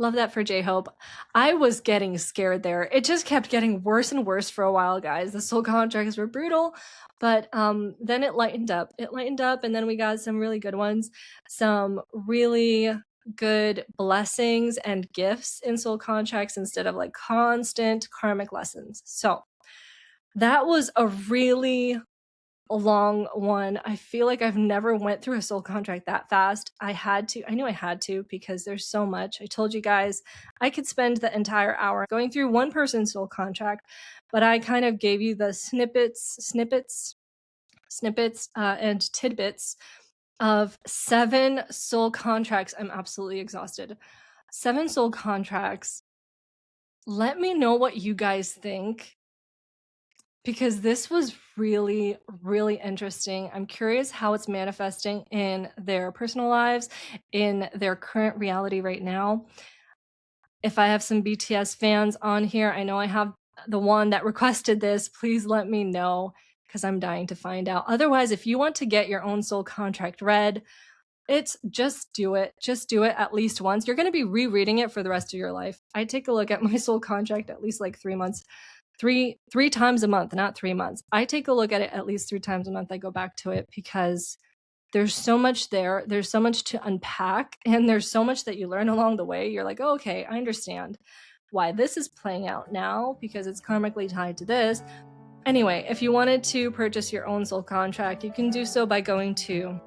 love that for J-Hope. I was getting scared there. It just kept getting worse and worse for a while, guys. The soul contracts were brutal, but then it lightened up. It lightened up, and then we got some really good ones, some really good blessings and gifts in soul contracts instead of like constant karmic lessons. So that was a really long one. I feel like I've never went through a soul contract that fast. I knew I had to because there's so much. I told you guys I could spend the entire hour going through one person's soul contract, but I kind of gave you the snippets, and tidbits of 7 soul contracts. I'm absolutely exhausted. 7 soul contracts. Let me know what you guys think, because this was really, really interesting. I'm curious how it's manifesting in their personal lives, in their current reality right now. If I have some BTS fans on here, I know I have the one that requested this. Please let me know, because I'm dying to find out. Otherwise, if you want to get your own soul contract read, it's just do it. Just do it at least once. You're going to be rereading it for the rest of your life. I take a look at my soul contract at least like 3 months. Three times a month, not 3 months. I take a look at it at least 3 times a month. I go back to it because there's so much there. There's so much to unpack, and there's so much that you learn along the way. You're like, oh, okay, I understand why this is playing out now because it's karmically tied to this. Anyway, if you wanted to purchase your own soul contract, you can do so by going to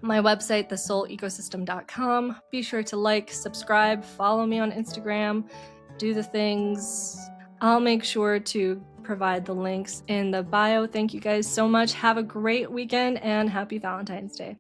my website, thesoulecosystem.com. Be sure to like, subscribe, follow me on Instagram, do the things. I'll make sure to provide the links in the bio. Thank you guys so much. Have a great weekend and happy Valentine's Day.